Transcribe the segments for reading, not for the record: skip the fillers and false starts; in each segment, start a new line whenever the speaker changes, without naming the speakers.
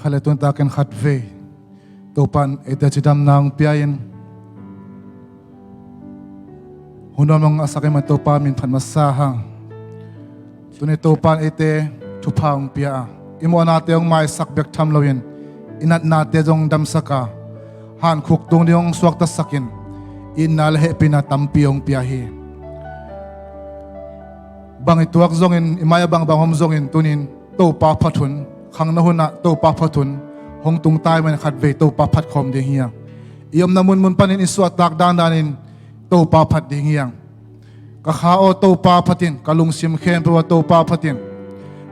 Khaletun taken khatve topan ete chidam nang piain hunom nang asake man topa min phan masahang tuni topan ete thupang pia imo na teong mai sakbek tham loin inat na te jong dam saka han khuk tung diong suak ta sakin in nal he pina tampiong pia hi bang ituak zongin imaya bang hom zongin tunin topa phathun khang na huna topa phathun hong tung tai man khat ve topa phat khom de hiya iom namun mun panin iswa tak dan danin topa phat ding hiya ka khao topa phatin kalung sim khem pe wa topa phatin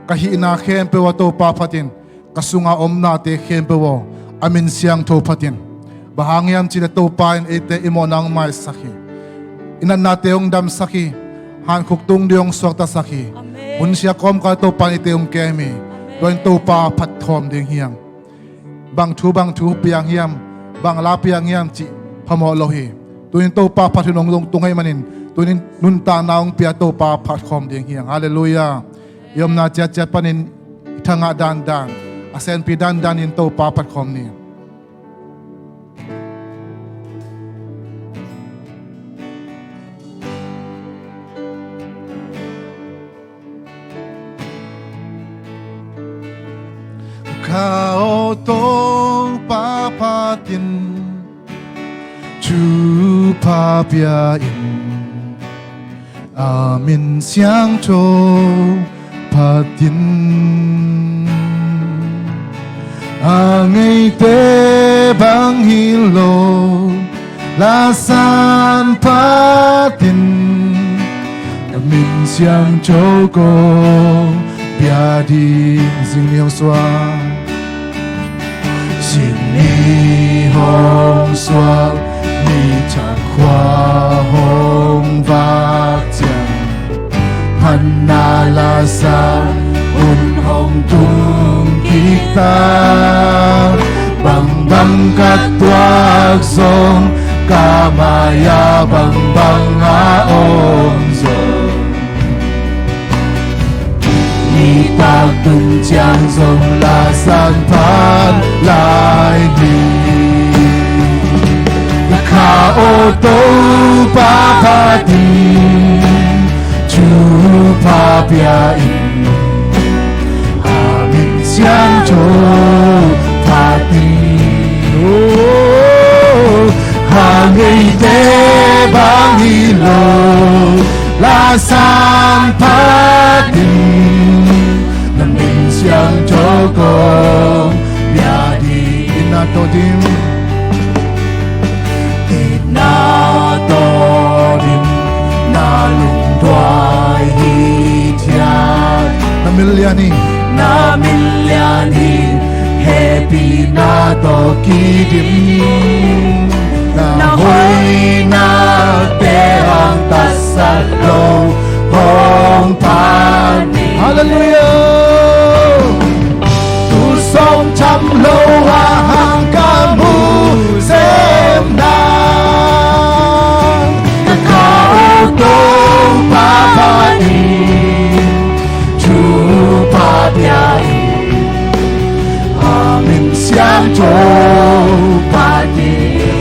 ka hi na khem pe wa topa phatin kasunga omna te khem pe wo amin siang tho phatin bahangyam chi da topa in ete imonang mai sakhi inan na teong dam sakhi han khuk tung diong swakta sakhi hun sia kom ka topa ite kemi doin topa phat thom ding hiang bang thu piang hiam bang la piang hiam chi phamo lohi tuin topa phathunong dong tungai manin tunin nun ta naung pia topa phat khom ding hiang hallelujah yom na chat panin thanga dan asen pi dan in topa phat khom ni Kau tong papatin chu papiain amin siang cho patin angai te bang hilo lasan patin amin siang cho ko bia di sing niang swang xin ni hong xoang ni chặt khoa hong vác chẳng hắn na la sa un hong tung kita bang kat tuak song kamaya bang a om song ni ta từng trang rồng là san phan lại đi kha ô tô pa pa đi chu pa pia in amin siang cho pa đi ha ngây te bang hi lo la san pa đi siang choko bia di inatodim na lung tuai hi thiat na miliani happy na to kidim na hoi na te ang tasat lo hong pani hallelujah song chăm lâu hoa hàng ca mu xem na tất cả ô tô pa pa đi chu pa bia amin siang cho pa đi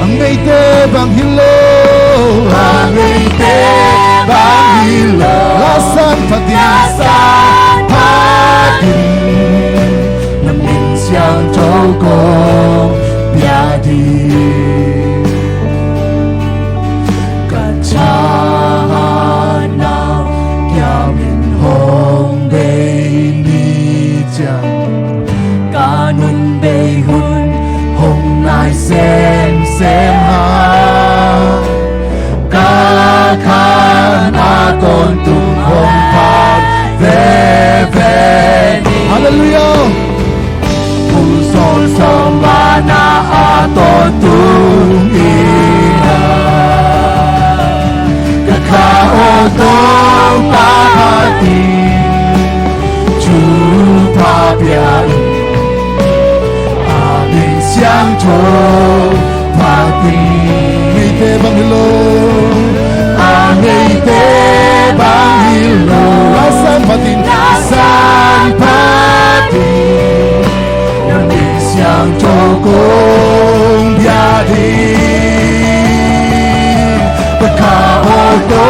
ang ngay te bang hilo ang ngay te bang hilo lasan pa di yang choko bia di kachana yamin hong bei ni chang kanun bei hun hong nai sem ha ka khana ton tung hong pa ve hallelujah son samana aton tung ina kakao tong pahati chu pa bia amin siang cho pati ngây te bang hilo ngây te bang hilo san patin san pati đi tất cả ô tô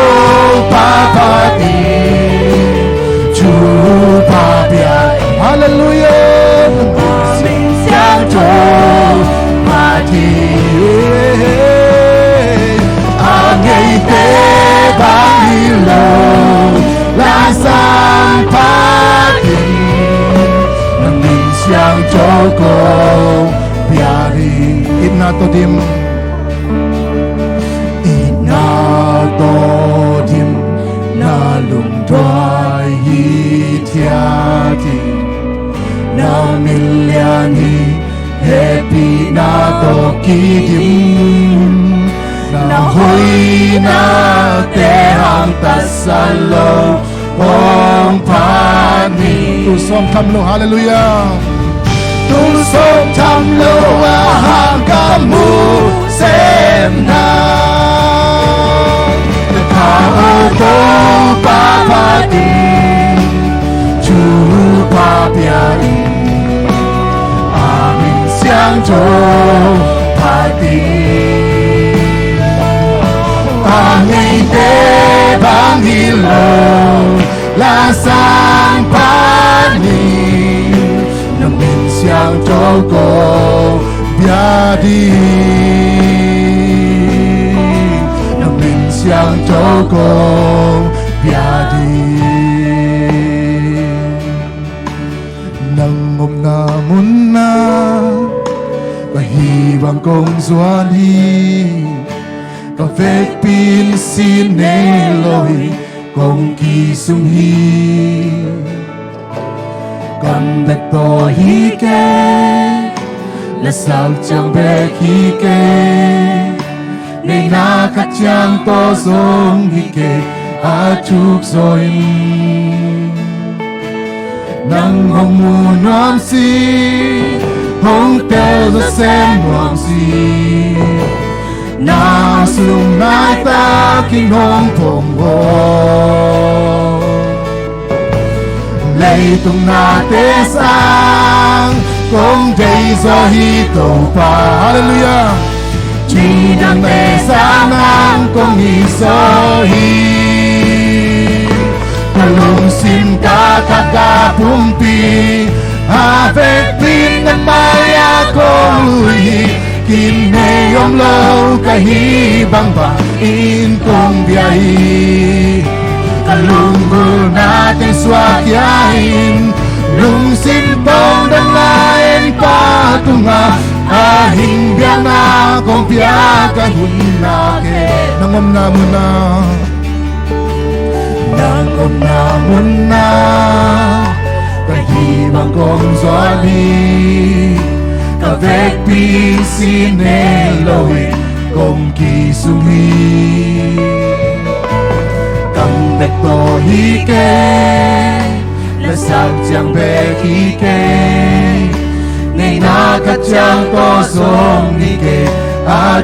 Papa đi Chúa Papa Hallelujah mình sang trôi mà đi ngày tế bang đi lâu là sang pagi nang mình sang cho cô biari inna to dim na lung đoai hi thia ti na miliani happy na to ki dim na hui na te hang ta sa lo ong pa ni tu som tham lo hallelujah tu som tham lo hang ka mu sem na te ka o ko pa pa ti chu pa pia ni amin xiang zhou pa ti ngày tế bang đi lâu là sang pa ni nằm bên xiang cho cô bia đi nằm bên xiang cho cô bia đi nang om na mun na và hy vọng công doan hi có vết pin xin nê lôi công kỳ sung hi còn bạch to hi kê là sao chẳng bê hi kê ngày na khát chẳng to giống hi kê chúc rồi nắng hồng mù noam si hồng teo ra xem noam si na sung nai ta kinh hong thong ho lấy tung na te sang công dây do hi tổ pa hallelujah chỉ đang te sang nang công hi so hi kalung sim ka ka pumpi ave pin na maya ko lui kim ne yom lâu ka hi bang ba in kong biai kalunggu na te swak yain lung sin tong dan lain patunga ahing biang na kong pia ka hun na ke nangom na muna nangom na muna ka hi bang kong zoani ka vek pi xin nê lôi công kỳ sung hi cầm bạch to hi kê là sao chẳng bê hi kê ngày na cắt chẳng to sông hi kê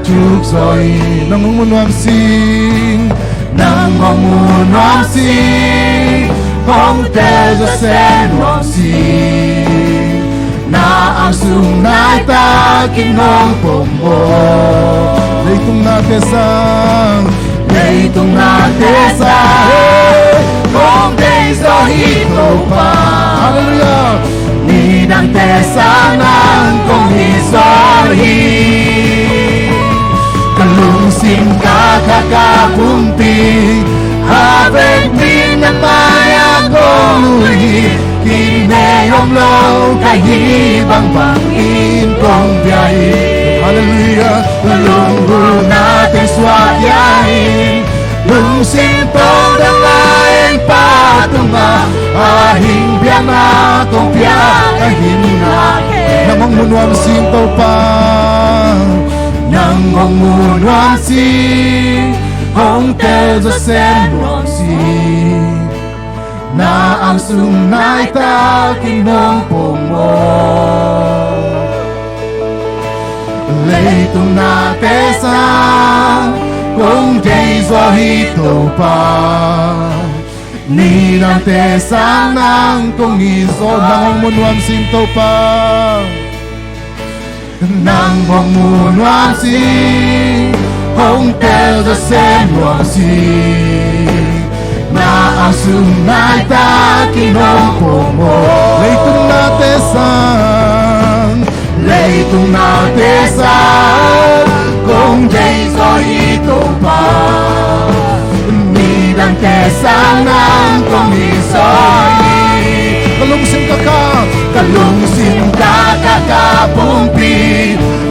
chúc rồi nang mun noam sing nang mun noam sing hong te za sen noam sing na ang sung nai ta kinh hong pom mo lấy tung na te sang lấy tung na te sang hong te do hi to pa hallelujah ni đang te sang nang kong hi so hi kalung sim ka pumpi have pin na maya ko lui kim ne yom lâu ka hi bang bang in kong biai hallelujah lung ru na te swat yain lung sim tong dang lain patunga ahing biang na kong pia ka hin na namong munwam sin to pa namong munwam sin hong teo za sen ruang sin na ang sung nai ta kinh hong pom mo lấy tung na te sang công dây do hi to pa ni đang te sang nang công nghi do nang mun wam sin to pa nang hong muôn hoang si hong teo ra sen hoang si na ang sunay ta kinong pomo leitung na tesang kung day so itong pa nidang tesang nang komisoy kalungsim kakapumpi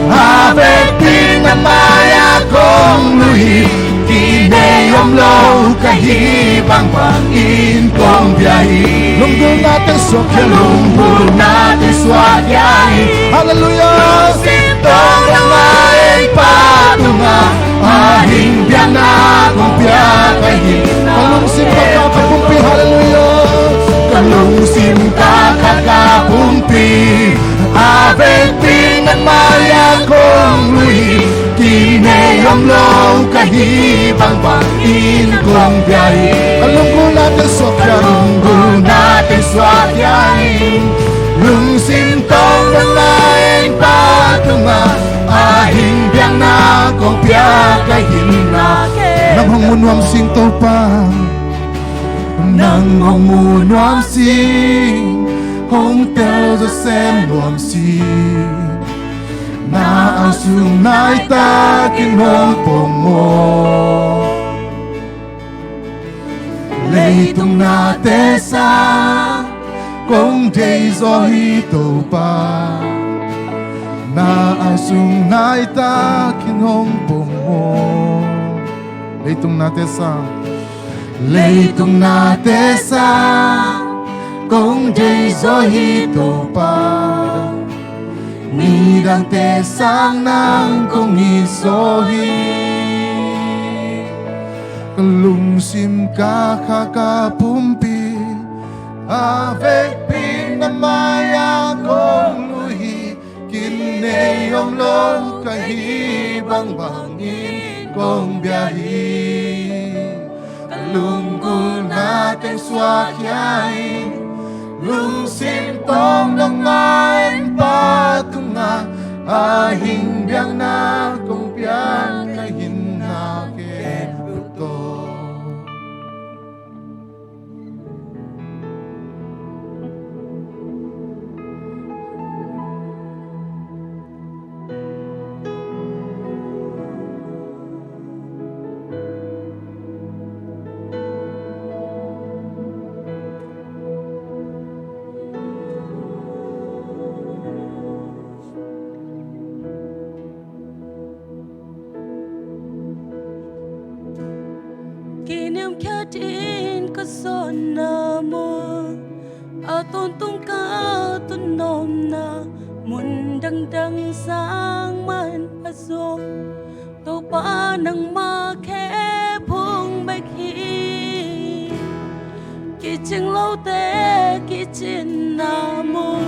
Habet pinamaya kong luhi Kineyom low kahibang pangin kong biyahe Lunggul natin swagyahe Hallelujah! Sintong langain patunga Ahing biyan na kong biyakahin Kalungsim kakapumpi Hallelujah! Kalungsim kakapumpi Habet pinamaya kong luhi Kineyom low kahibang pangin kong biyahe Kalungkul natin swagyahin Lungsim tong langain patunga Ahing biyang na kong biyakahin Nang hongunwang sinto pa Nang hongunwang sing Hong teo ra sen hoang si na ang sunay ta kinong pomo leitung na tesa kung day so hito pa na ang sunay ta kinong pomo leitung na tesa kung day so hito pa nidang tesang nang kong isohi kalungsim kakapumpi avek pinamaya kong luhi kineyom long kahibang bangin kong biyahe kalungkul natin swakyain lungsim tong langain patunga ahing biyang na kong biyakahin na kebuto
Kinim katin kasona mo Aton tung ka tunom na Mundang dang sang man aso To pa nang makepong bagi Kiching lo te kichin na mo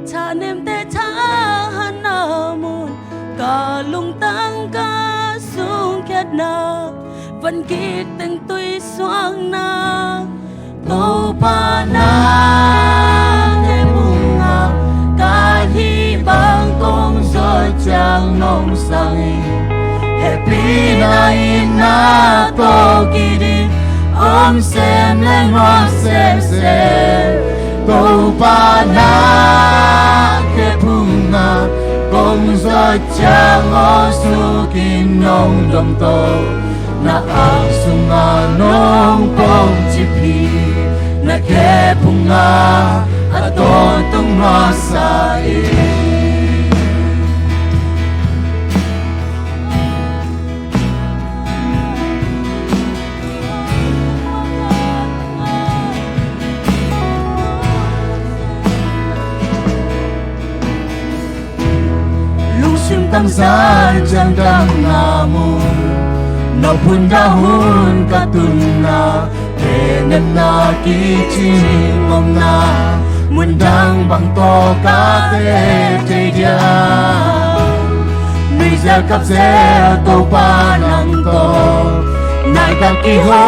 Tanim te tahan na mo Kalung tang ka sung kiat na vẫn kít từng tuy xoang na tô pa na thế mùng ngà ca hi bang công rồi chàng nông sang happy na in na tô kỳ đi ôm xem lên hoa xem tô pa na thế mùng ngà công rồi chàng ngõ su kim nông đầm tô na ang sunga nong kong chipi na kepunga aton tung masai lusim tang sa jang dang namun na pun dahun katuna Tenen na kicing om na Mundang bang to ka te dia Nui zel kap zel to pa nang to Nai kap ki ho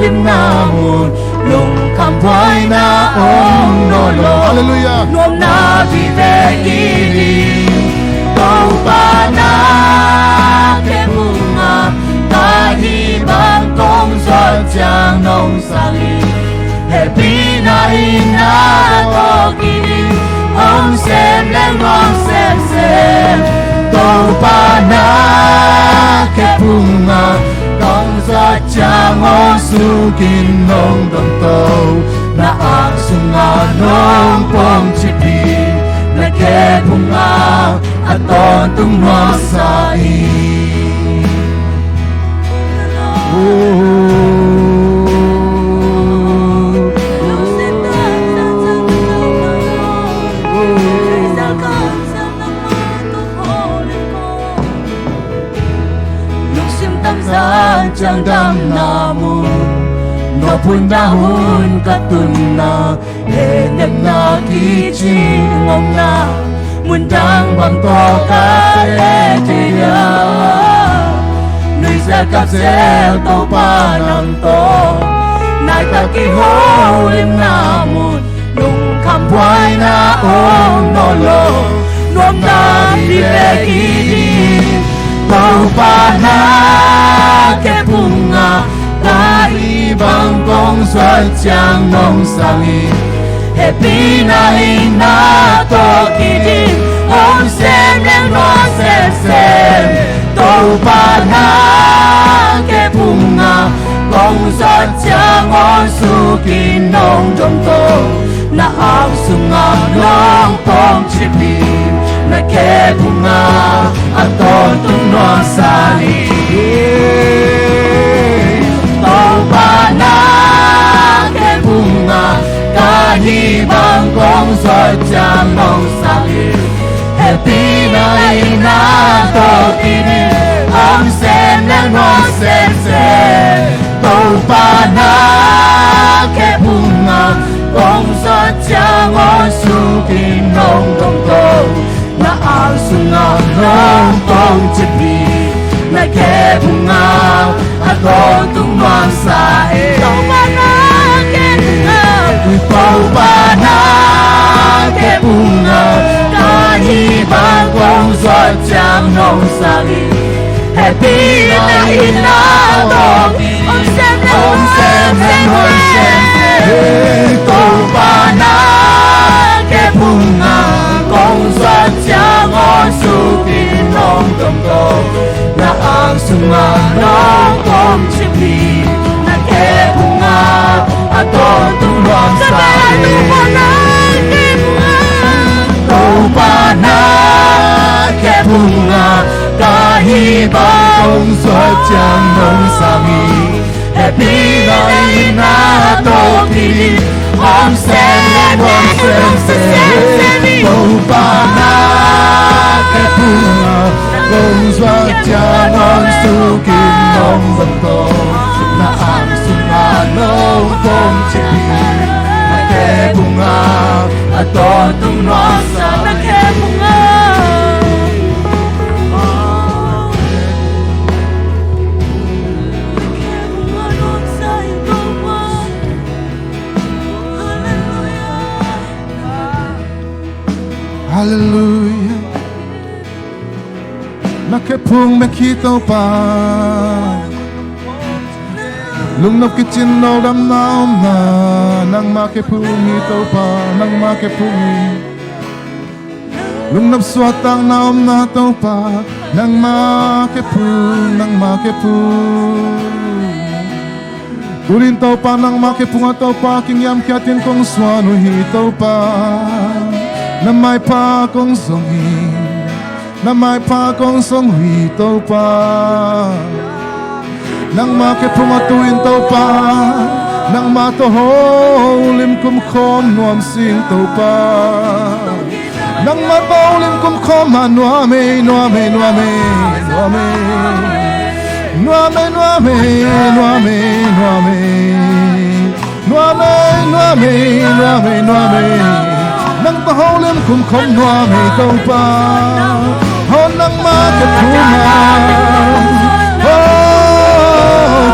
lim na mun Lung kam boy na om no lo
Hallelujah
Nuam na vi ve ki di na ke bunga kahit bangkong sadyang nung sali happy na ina to kini ông xem lên ngon xem tàu pa na ke bunga kong sadyang osukin nung tau na ang sunga nung pong chipi na ke bunga aton tung masai chẳng đam namu no pun dahun katuna he nyak na kichi ngom na mundang bang to ka dia nui sa kap sel to pa nam to nai ta ki ho lim namu lung kham phai na om no lo nom na di le ki tau pa na ke bunga dari bangkong sadyang nong sangi happy na ina to kini om sem nang no sem tau pa na ke bunga kong sadyang osukin nong dom to na ang sunga nong pong chipi na ke bunga aton tung no sali tau pa na ke bunga kahit bangkong sadyang nong sali happy na ina to kini ang sem nang no sem tau pa na ke bunga kong sadyang osukin nong dom to na ang sunga nong pong chipi na ke bunga aton tung masai tau pa na ke bunga tau pa na ke bunga kahit bangkong sadyang nong sali happy na ina to om sem tau pa na ke bunga kong sadyang osukin nong dom to na ang sunga nong pong chipi na ke bunga aton tung masai tau pa na ke bunga kahit bangkong sadyang nong sangi happy na ina to kini om sem tau pa na ke bunga kong sadyang osukin nong bento na ang sunga nong pong chipi na ke bunga aton tung nosa na ke bunga
Hallelujah. Nakepung mekito pa Lumnop kitchen no dam naom na Nang makepung ito pa Nang makepung Lumnop swatang naom na to pa Nang makepung Tulin to pa nang makepung ato pa Kingyam kiatin kong swano hito pa Na may pa kong songin na may pa kong song hito pa nang makipumatuin to pa nang matoholim kumkom nuam sing to pa nang matoholim kumkom nuame nang paholim kumkom nuame to pa nang makipumatuin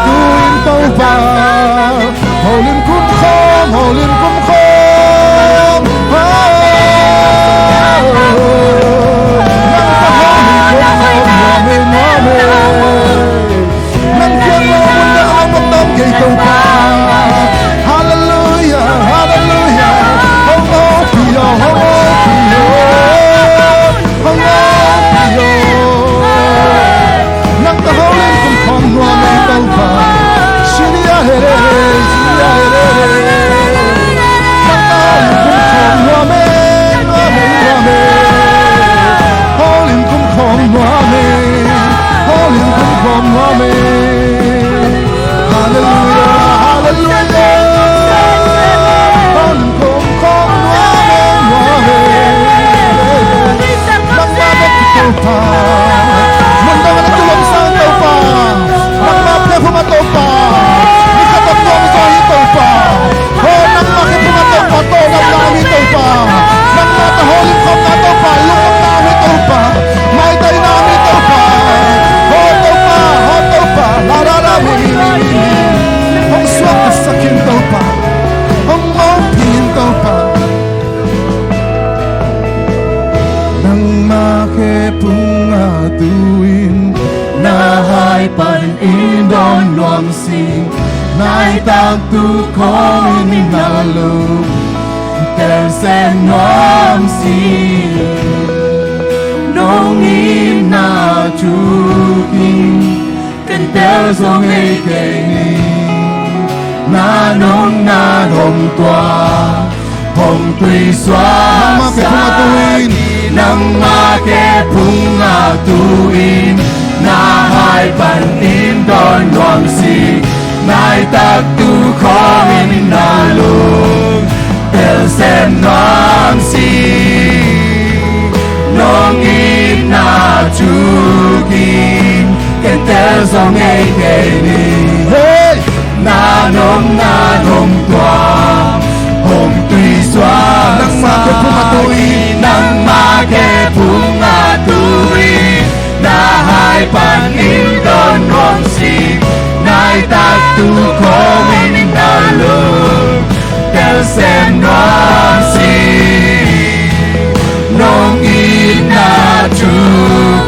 tuin tau pa holim kum khom nang đón loạn xin nai tang tu con in nalu tel sen noam si nong in na chu kin ken tel song ei ke ni na nong tua hồng tùy xóa xa nang ma ke punga tuin na hai pan in don loang si nai tak tu khom in na lung tel sen noam si nong in na chu kin ken tel song ei ke ni na nong tua hồng tùy xóa nang ma ke punga tuin nang ma ke punga tuin na hai pan in don loang si nai tak tu khom in na lung tel sen noam si nong in na chu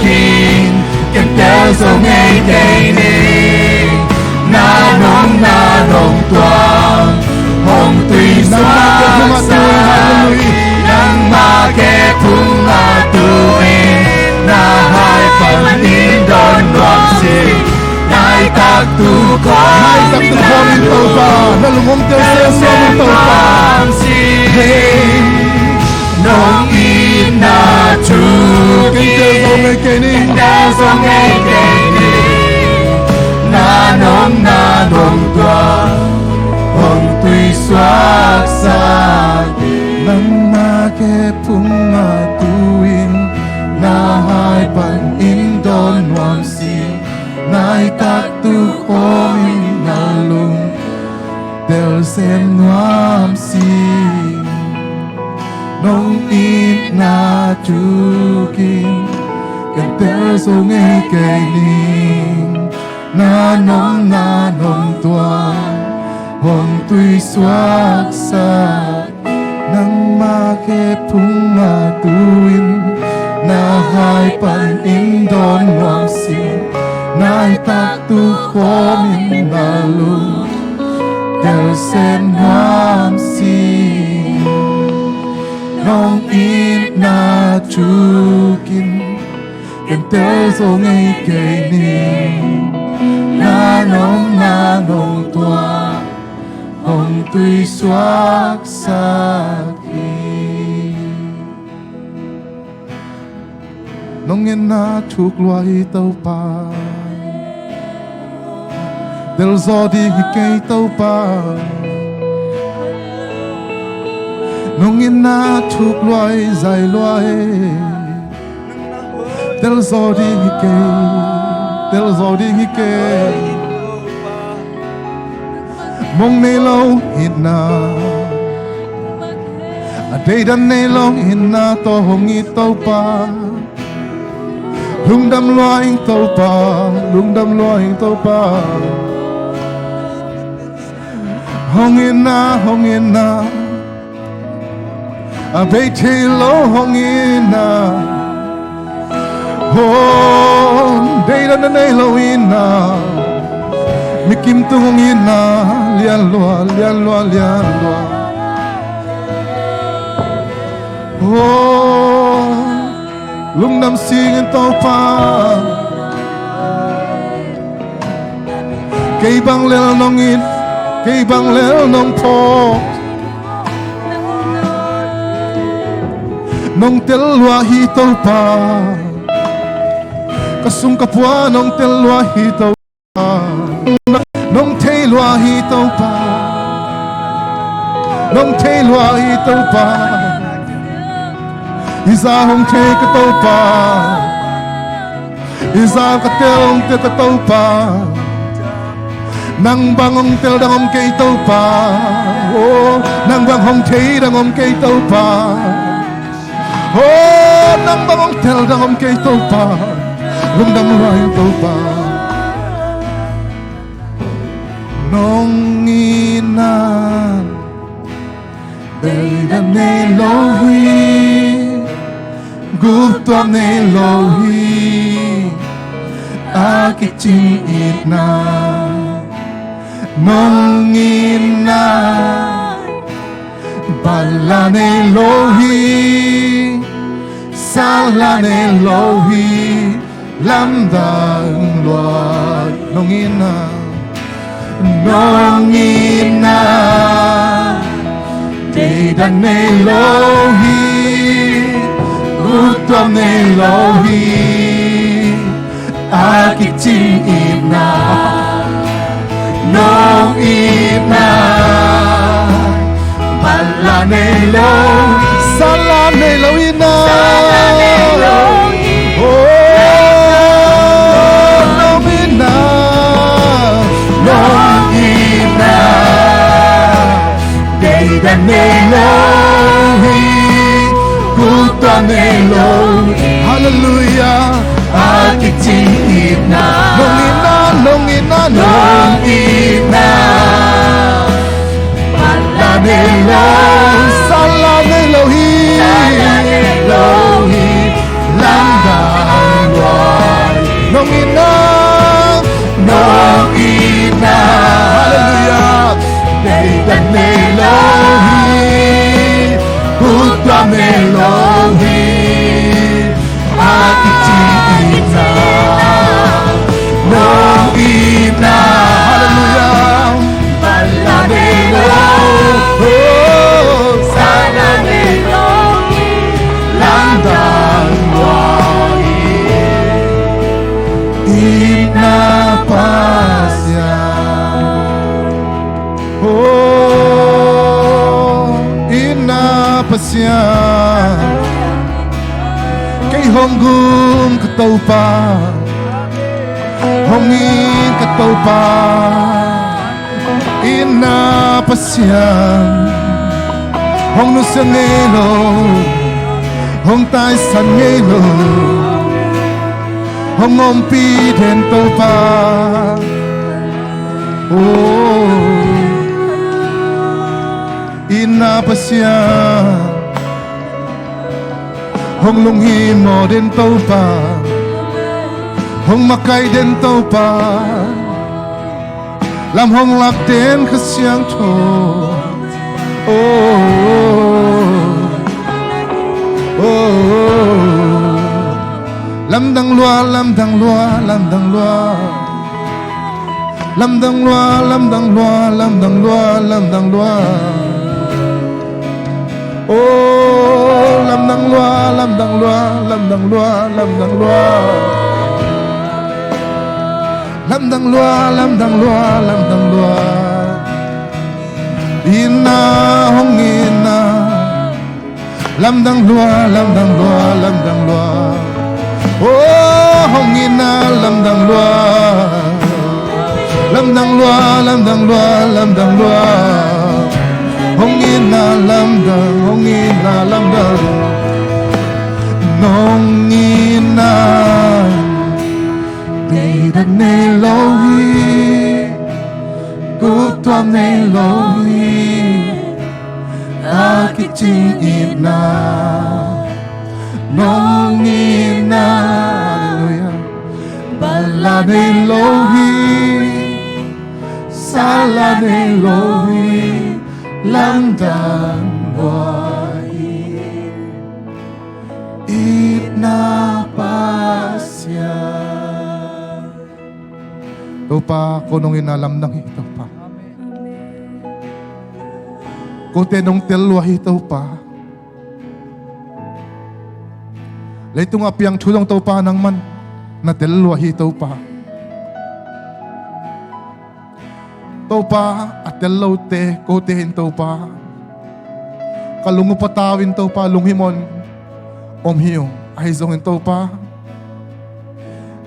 kin ken tel song ei ke ni na nong tua hồng tùy xóa xa nang ma ke punga tuin na hai pan in don loang si nai tak tu khom in tau pa na lungom tel sen noam si nong in na chu kin tel song ei ke ni na nong tua hồng tùy xóa xa nang ma ke punga tuin na hai pan in don loang si nai tak tu khom in na lung tel sen noam si nong in na chu kin ken tel song ei ke ni na nong tua hồng tùy xóa xa nang ma ke punga tuin na hai pan in don loang si nai tak tu khom in na lung tel sen noam si nong in na chu kin ken tel song ei ke ni na nong tua hồng tùy xóa xa nong in na thuk loài tàu pa del zo di hi ke tàu pa nong in na thuk loài dài loài del zo di hi ke del zo di hi ke mong nei lo hin na a day dan nei lo hin na to hong i tàu pa lung đam loài tàu pa lung đam loài tàu pa hong in na a bay te lo hong in na oh day dan nei lo in na mi kim tu hong in na lian loa oh lung nam sing in tàu pa cây băng lel nong in cây băng lel nong po nong tel loa hi tàu pa kasung kapwa nong tel loa hi tàu pa nong thei loa hi tàu pa nong thei loa hi tàu pa Isa hong che ka tàu pa Isa ka tel hong te ka tàu pa nang bang hong tel dang hong kei tàu pa oh nang bang hong thei dang hong kei tàu pa oh nang bang hong tel dang hong kei tàu pa lung dam loài tàu pa nong ina Đây đã nê lô hi Gúp toa nê lô hi A ki ching it na nong ina balane lohi salane lohi lamdang luat nong ina Dedane lohi utame lohi akiting ina nong ina balane lohi salane lohi na Hallelujah, akiting ina, nong ina, balane lohi, salane lohi, landang luai, nong ina, hallelujah, dedane lohi, utame lohi. Hallelujah, balane lohi, salane lohi, landang luai, ina pasya, ina pasya. Honggum ketaupa Hongin ketaupa Ina pasyan Hong nusangelo Hong tai sangelo Hong ompi den taupa Ina pasyan Hong lunghi mo den taupa Hong makai den taupa Lam hong lak den kasyang to Lam dang lua, lam dang lua, lam dang lua Lam dang lua, lam dang lua, lam dang lua, lam dang lua lam dang lua, lam dang lua, lam dang lua, lam dang lua, lam dang lua, lam dang lua, lam dang lua. Ina hong ina, lam dang lua, lam dang lua, lam dang lua. Hong ina, lam dang lua, lam dang lua, lam dang lua, lam dang lua. Hong ina lam dang nong ina dedane lohi utame lohi akiting ina nong ina hallelujah balane lohi salane lohi landang luai ina pasya Topa konong inalam ng ito pa kote nung telwa ito pa laitong apiang tulong tau pa nang man na telwa ito pa tau pa at telaw te kotehin tau pa kalungo patawin tau pa lunghimon omhiyo ay zongin tau pa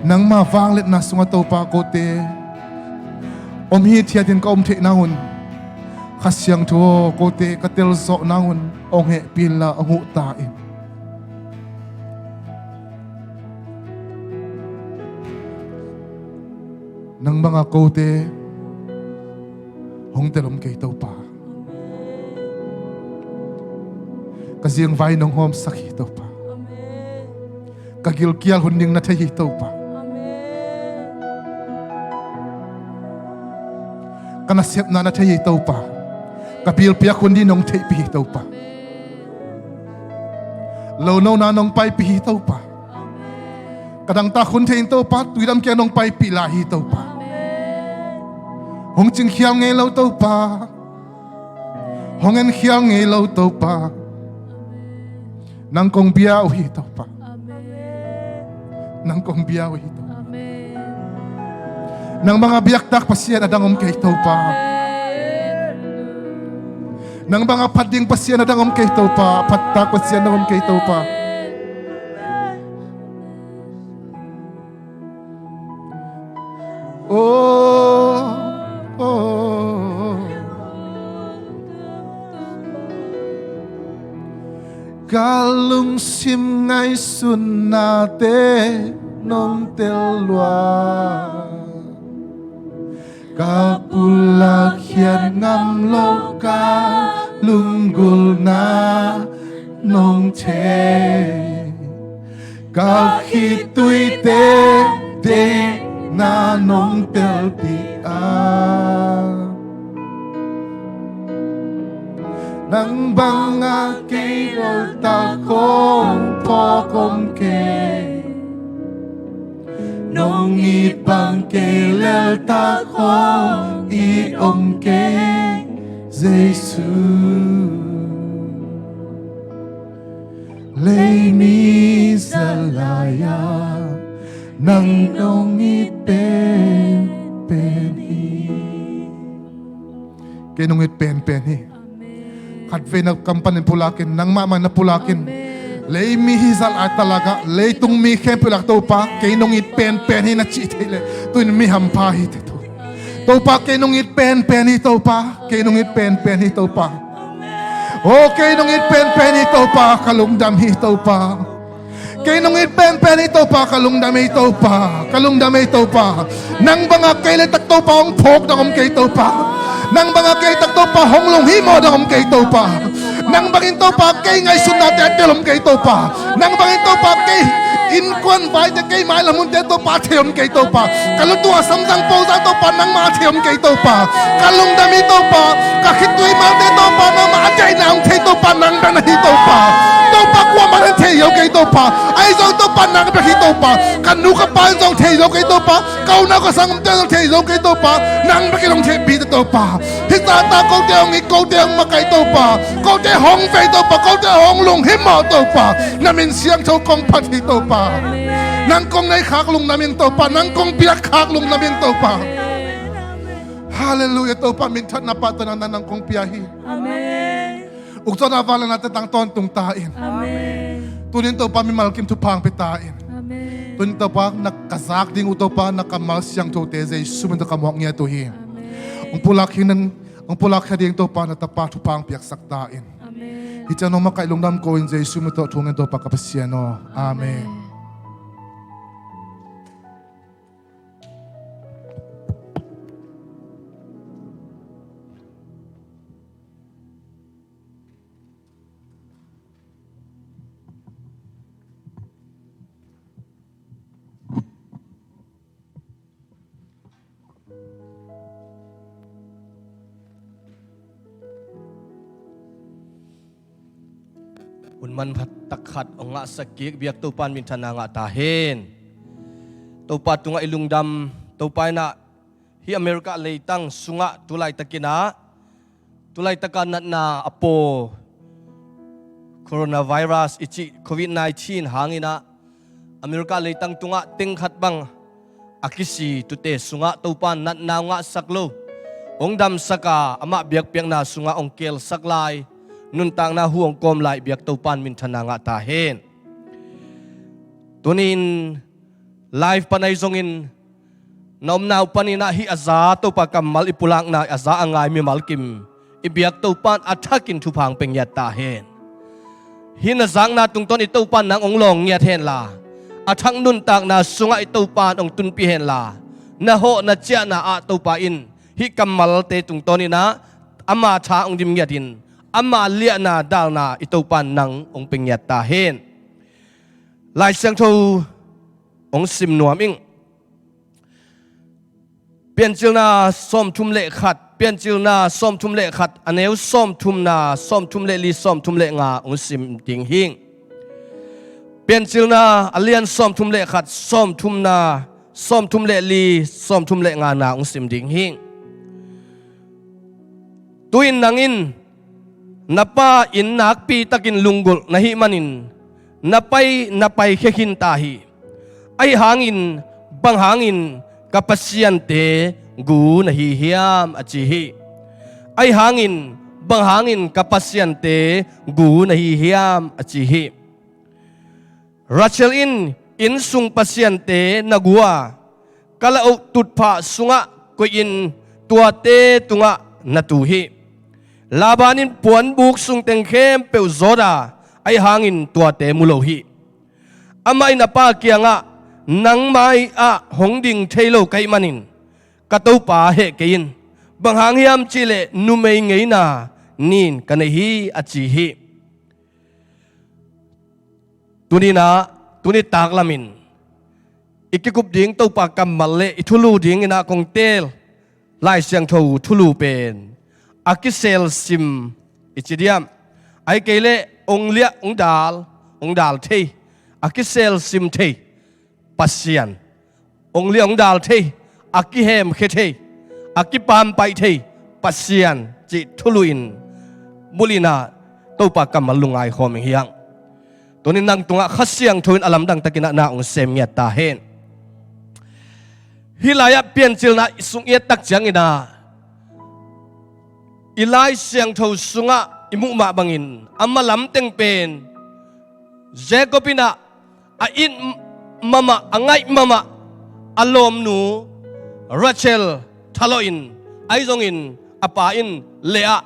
nang mavanglet na sunga tau pa kote omhi tiyatin ka omte nahun kasyang tuo kote katel so nahun onghe pila ang tain ng mga kote hong telom kay tau pa kasi ang vai ng hom sakit tau pa kagilkial hunding natayi tau pa kana sep na na thei to pa kabil pia kun di nong thei pi to pa lo no na nong pai pi to pa kadang ta kun thei to pa tuidam ke nong pai pi la hi to pa hong ching khiam nge lo to pa hong en khiam nge lo to pa nang kong biao hi to pa nang kong biao hi to nang mga biakdak pasien adangom kay to pa nang mga pading pasien adangom kay to pa patak pasien adangom kay to pa Kalung sim ngay sunate nong telwa kapulak yan ngam loka lunggul na nong che kahituy te na nong teltia nang banga kay ta kong po kong kay nong ibang kay lel ta kong iong kay Jesus lay mi salaya nang nong ipen penhi kay nong ipen penhi Kadve na kampanin pulakin, nang mama na pulakin. Lay mi hizal at talaga, lay tung mi kempulak to pa, kay nung pen na chitile, tuin mi hampahit ito. To pa kay nung pen ito pa, kay nung pen ito pa. O kay nung pen ito pa, kalungdam ito pa. Kay nung pen ito pa, kalungdam ito pa, kalungdam ito pa. Nang mga kailatak to pa, ang pok na kay ito pa. Nang mga kay takto pa honglong himo dong kay to pa nang bangin to pa kay ngay sunate at telom kay to pa nang bangin to pa kay inkwan vai kay mailamun to pa theom kay to pa kalutua samdang po sa to pa nang ma theom kay to pa kalung dami to pa kakitui ma to pa na ma ajay na ang to pa nang dana hito pa to pa kwa man theyo kay to pa ay zong to pa nang ba hito pa kanu ka pa zong theyo kay to pa kau na ko sang theyo kay to pa nang ba kilong thebi to pa Hisata kau tiang ikaw tiang makay to pa kau te hong fei to pa kau te hong lung himo to pa namin siyang chow kong pati to pa nang kong nay kaklong namin to pa nang kong biyak kaklong namin to pa Hallelujah to pa mintat na patanan na nang kong piyahi
Amen
ukso na vala natin ang tontong tain
Amen
tunin to pa mimalkim to pang pitain
Amen
tunin to pa nakasak ding uto pa nakamal siyang to teze sumunta kamuang niya to hi ang pulak ding to pa natapat pang piyak saktain
Amen
Ita no makailong dam ko in Jesus sumuto tungen to pa kapasiano Amen
Unman takat o nga sakik biyak tupan mintan nga tahin. Tupat tunga ilungdam tupay na hi Amerika leitang sunga tulay takina tulay takan na apo coronavirus ichi COVID-19 hangina Amerika leitang tunga tingkat bang akisi tute sunga tupan na nga saklo ongdam saka ama biyak piang na sunga ongkel saklay nuntang na huong kom lai biak tupan mintana nga tahin. Tunin live panay zongin naumnaw panina hi aza to pagkamal ipulang na aza angay mi malkim ibiak tupan atakin tupang pengyat tahin. Hinazang na tungton itupan ng onglong nyat hen la atang nuntang na sunga itupan ong tunpihen la naho na tiya na atupain hi kamal te tungton ina ama cha ong dimnyatin ama liya na dal na itupan ng ong pengyat tahin. Lai siyang to ong sim nuaming. Pian chil na som tum le khat pian chil na som thum le khat aneu som thum na som thum le li som thum le nga ong sim ding hing pian chil na alian som thum le khat som thum na som thum le li som thum le nga na ong sim ding hing tuin nangin napa in nak pi takin lunggul nahi manin napai khekin tahi ai hangin bang hangin kapasian te gu nahi hiam achi hi ai hangin bang hangin kapasian te gu nahi hiam achi hi Rachel in sung pasien te nagua kala tut pha sunga ko in tua te tunga natu hi Labanin puan buk sung teng khem peu zoda ai hangin tua te mulohi amai na pa kia nga nang mai a hongding thailo kai manin kato pa he kein bang hang hiam chile numei ngei na nin kanehi achi hi tuni tak lamin ikikup ding to pa kamal le ithulu ding ina kong tel lai siang tho thulu pen akisel sim ichidiam ai kele onglia ongdal thei akisel sim thei pasian onglia ongdal thei akihem khe thei akipam pai thei pasian chi thuluin mulina topa kamalungai khom hiang tonin nang tunga khasiang thoin alam dang takina na ong sem ngia ta hen hilaya pian chil na sung ye tak chang ina ilai siang tho sunga imu ma bangin amalam teng pen Jacobina a in mama angai mama alom nu Rachel thaloin aizongin apa in Lea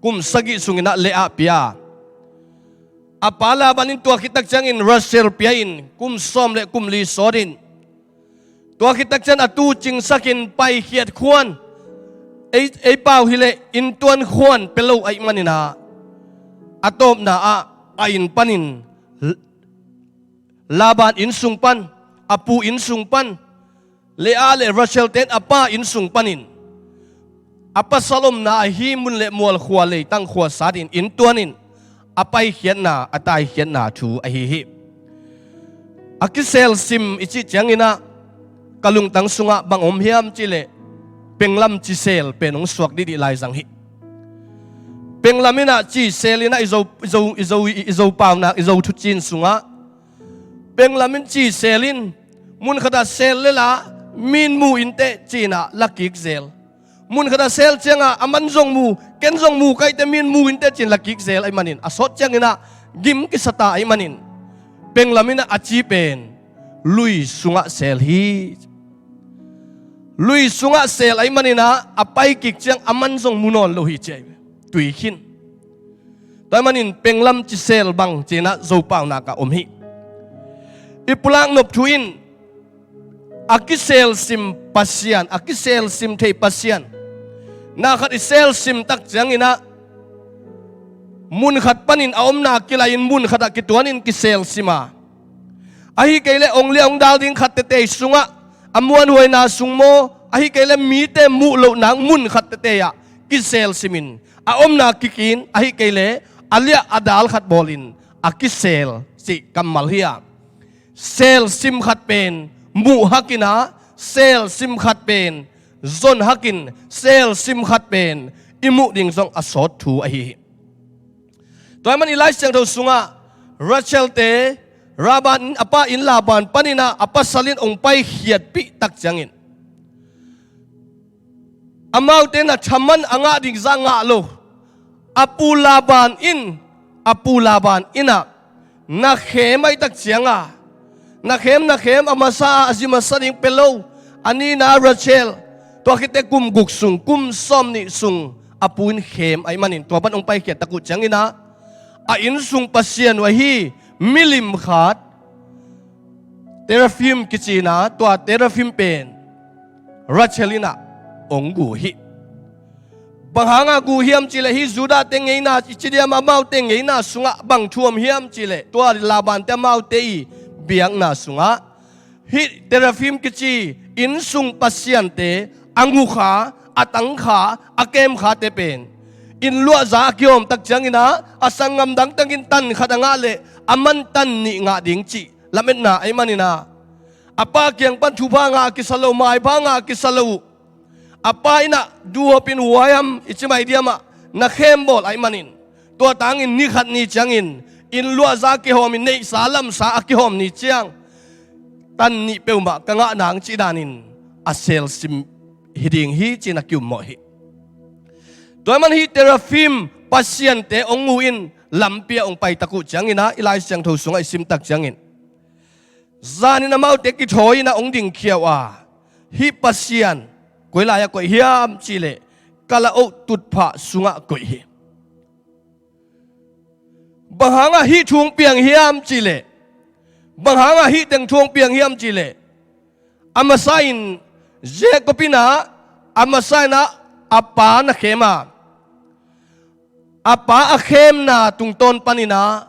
kum sagi sungina Lea pia apala banin tua kitak changin Rachel piain kum som le kum li sorin tua kitak chan atu ching sakin pai khiat khuan ei pau hile in tuan khuan pelo ai manina atop na a in panin Laban in sungpan apu in sungpan Lea le Rachel ten apa in sungpanin apa salom na himun le mual khwa le tang khwa sadin in tuanin apai khian na atai khian na thu a hi akisel sim ichi changina kalung tang sunga bang om hiam chile penglam chi sel penong suak di lai sang hi penglamina chi selina izo pau na izo thu chin sunga penglamin chi selin mun khada sel lela min mu inte china lakik zel mun khada sel chenga aman zong mu ken zong mu kai te min mu inte chin lakik zel ai manin asot changina gim ki sata ai manin penglamina achi pen lui sunga sel hi lui sunga sel ai manina apai kik chang aman zong munon lo hi che tui khin toy manin penglam chi sel bang chena zo pau na ka om hi ipulang nop thuin akisel sim pasian akisel sim thei pasian na khat isel sim tak changina mun khat panin aom na kilain mun khata kituanin kisel sima ahi kele ongli ong dal ding khat te sunga amuan huai na sungmo ahi kele mi te mu lo nang mun khat te ya kisel simin aom na kikin ahi kele alia adal khat bolin akisel si kamal hiya sel sim khat pen mu hakina sel sim khat pen zon hakin sel sim khat pen imu ding zong asot thu ahi toy man ilai siang tho sunga Rachel te Raban apa in Laban panina apa salin ong pai khiat pi tak changin amau te na chaman anga ding zanga lo apu Laban ina na khemai tak chianga na khem amasa azima saning pelo ani na Rachel to kite kum guk sung kum som ni sung apun khem ai manin to pan ong pai khiat takut changina a in sung pasien wa hi milim khat teraphim kichina to teraphim pen Rachelina ongu hi banghanga gu hiam chile hi juda tengeina ichidia mamau tengeina sunga bang thuam hiam chile to Laban te mau te biang na sunga hi teraphim kichi in sung pasien te angu kha atang kha akem kha te pen in lua za kiom tak changina asangam dang tangin tan khadanga le aman tan ni nga ding chi lamet na ai manina apa kyang pan thupa nga kisalo mai ba nga kisalo apa ina duo pin wayam ichimai diama na khembol ai manin to tangin ni khat ni changin in lua za ki hom in nei salam sa ki hom ni chiang tan ni peuma kanga nang chi danin asel sim hiding hi china kyum mo hi toy man hi terafim pasien te onguin lampia ong pai taku changina ilai siang tho sungai sim tak changin zanin amau te ki thoi na ong ding khiawa hi pasien koilaya koi hiam chile kala o tutpha sunga koi hi bahanga hi thung piang hiam chile bahanga hi teng thung piang hiam chile amasain Jacobina amasaina apa na khema apa akhem na tungton panina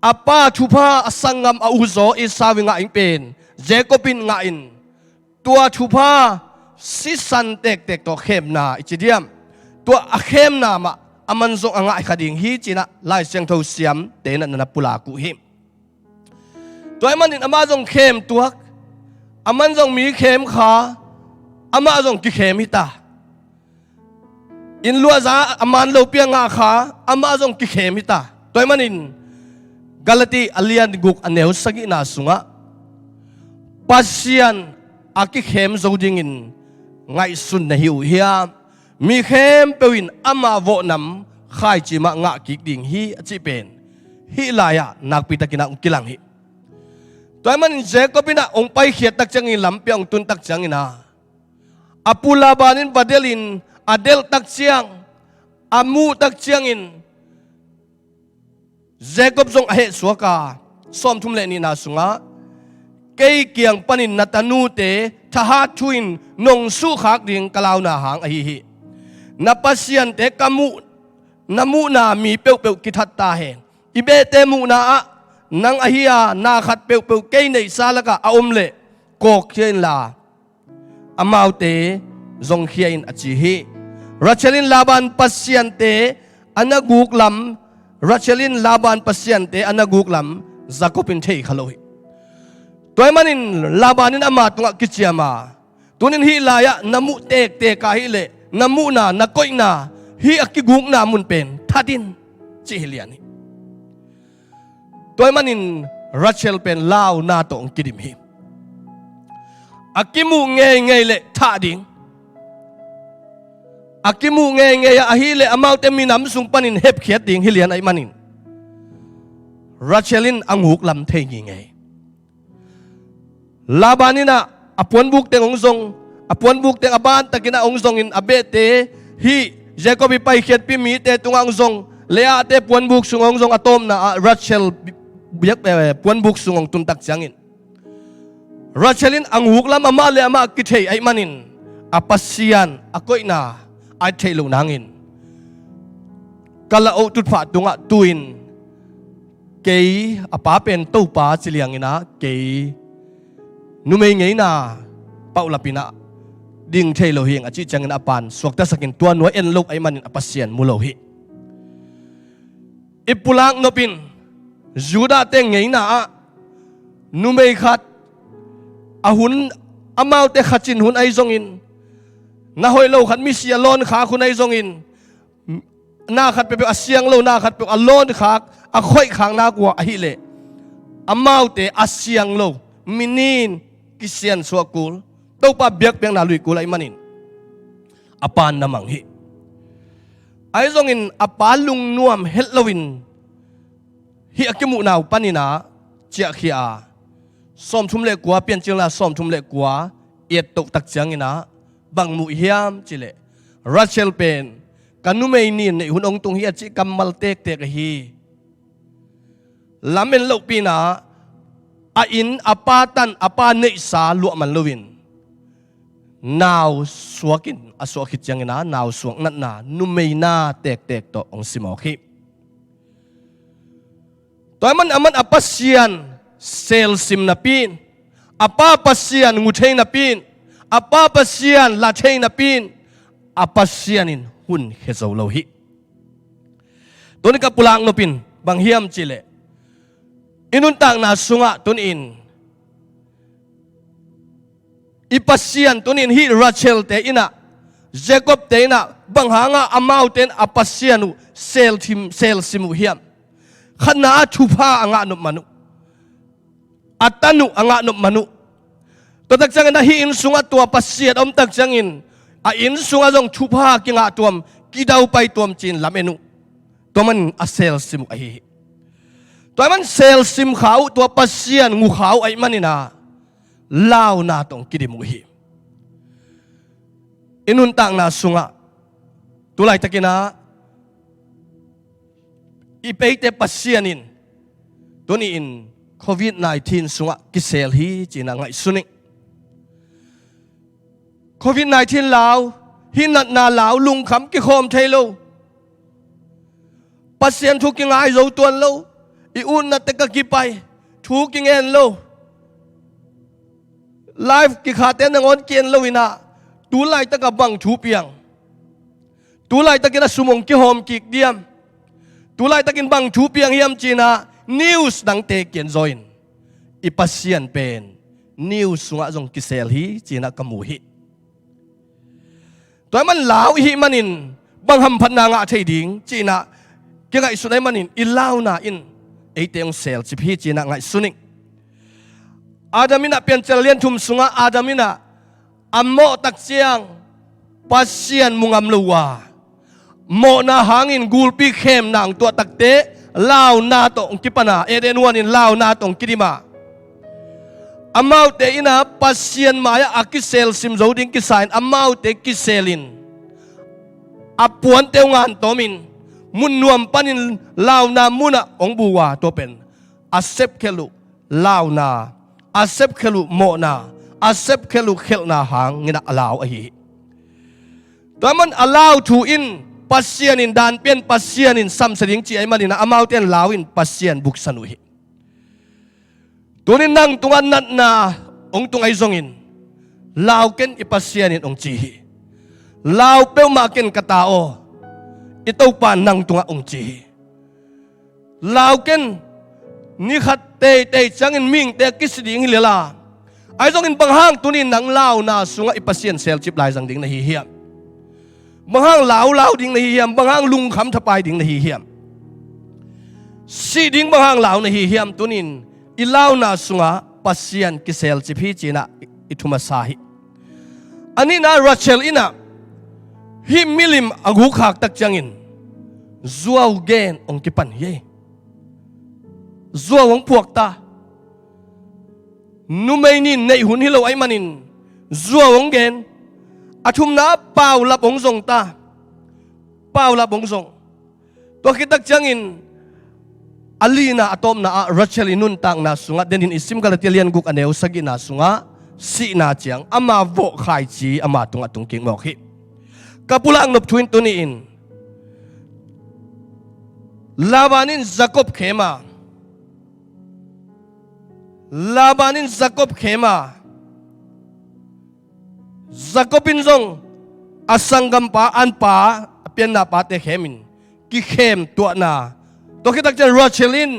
apa thupa asangam auzo isawi nga ingpen Jacobin nga in tua thupa sisan tek tek to khem na ichidiam tua akhem na ma amanzo anga khading hi china lai siang tho siam te na pula ku hi toy manin amazong khem tuak amanzong mi khem kha amazong ki khem hita in lua za aman lo pia nga kha amazong ki khem hita toy manin galati alian guk aneu sagi na sunga pasian aki khem zodingin ngai sun na hiu hiam mi khem pewin ama vo nam khai chi ma nga ki ding hi chi pen hi laya nak pitakina kilang hi toy man Jacobina ong pai khiat tak changin lampiang tun tak changina apula banin badelin adel tak chiang amu tak chiangin Jacob zong ahe suaka som thum le ni na sunga kei kiang panin natanu te thaha thuin nong su khak ding kalau na hang a hi napasian te kamu namu na mi peu peu kithat ta he ibe te mu na a nang ahia na khat peu peu kei nei salaka aom le kok chen la amau te zong khiain achi hi Rachelin laban pasian te anaguk lam Rachelin laban pasian te anaguk lam Jacobin thei khaloi toy manin labanin ama tunga kichiama tunin hi laya namu tek te ka hi le namu na nakoi na hi akiguk na mun pen thadin chi hiliani toy manin Rachel pen lao na to ong kidim hi akimu nge le thading akimu nge ya ahile amau te minam sung panin hep khiat ding hilian ai manin Rachelin anguk lam thei nge labanina apuan buk teng ongzong apuan buk teng aban takina ongzong in abete hi Jacob pai khiat pi mi te tunga ongzong lea te puan buk sung ongzong atom na Rachel biak puan buk sung ong tuntak changin Rachelin anguk lam ama le ama kithei ai manin apasian akoi na ai thei lo nangin kala o tut pha tunga tuin kei apa pen to pa chiliangina kei numei ngei na paulapina ding thei lo hiang achi changin apan suakta sakin tua no en lo ai manin apasian mulo hi ipulang nopin juda te ngei na numei khat ahun amau te khachin hun ai zongin na hoi lo khat mi sia lon kha khun ai zongin na khat pe asiang lo na khat pe alon khak a khoi khang na kwa a hi le amau te asiang lo minin kisian suakul to pa biak piang na lui kulai manin apan namang hi ai zongin apalung nuam helowin hi akimu naw panina chia khia som thum le kwa pian ching la som thum le kwa et tok tak changina bang mu hiam chile Rachel pen kanumei nin nei hun ong tung hi chi kamal tek tek hi lamen lo pina a in apatan apa nei sa lu man lovin naw suakin asokit changina naw suak nat na numei na tek tek to ong simokhi toy man aman apasian sel sim na pin apa pasian nguthei na pin apa pasian la thein na pin apasianin hun hezo lo hi tun ka pulang no pin bang hiam chile inun tang na sunga tun in ipasian tun in hi Rachel te ina Jacob te ina bang hanga amau ten apasianu sel simu hiam khana thupa anga no manu atanu anga no manu to tak chang na hi in sunga tua pasiat om tak changin a in sunga jong thupa kinga tuam kidau pai tuam chin lamenu to man a sel simu a hi to man sel sim khau tua pasian ngu khau ai manina lao na tong kidimu hi inun tang na sunga tulay takina ipeite pasianin tuniin COVID-19 sunga kisel hi china ngai suning COVID-19 lao hinat na lao lung kham ki khom thailo pasien thu ki ngai zo tuan lo I un na te ka ki pai thu ki ngen lo life ki khaten nang on kien lo ina tu lai ta ka bang thu piang tu lai ta kina sumong ki hom ki diam tu lai ta kin bang thu piang hiam china news dang te kien join ipasian pen news sunga jong kisel hi china kamu hi toy man lao hi manin bang ham phan na nga thei ding china ki ngai sunai manin ilau na in eiteng sel chi hi china ngai suning adamina pen chalian thum sunga adamina ammo tak chiang pasian mungam luwa mo na hangin gulpi khem nang to takte lao na to kipana eden wanin lao na to kidima amau te ina pasien maya akisel sim zoding kisain amau te kiselin apuan te ngan tomin munnuam panin lao na muna ong buwa to pen asep khelu lao na asep khelu mo na asep khelu khel na hang ngina alaw ahi taman alaw to in pasien in dan pen pasien in sam seding chi ai manina amau ten lawin pasien buk sanuhi tunin nang tungan nat na ong tungay zongin law ken ipasyanin ong chihi law peu ma ken katao ito pa nang tunga ong chihi law ken ni khat te changin ming te kisiding hilela ay zongin banghang tunin nang law na sunga ipasyan sel chip lai jang ding na hihiam banghang law ding na hihiam banghang lung kham thapai ding na hihiam si ding banghang law na hihiam tunin ilaw na sunga pasien kisel chipi china ituma sahi ani na Rachel ina hi milim agu khak tak changin zuaw gen ong kipan ye zuaw ong puak ta numay ni nei hun hilo ay manin zuaw ong gen athum na paw lap ong zong ta paw lap ong zong to kitak changin alina atom na Rachel inun tang na sunga denin isim kalatilian guk aneu sagi na sunga si na chiang ama vo khai chi ama tunga tungking mo khi kapulang nop twin tuniin labanin Jacob khema Jacobin zong asanggam pa an pa pian na pa te khemin ki khem to na to kitak jan Rachelin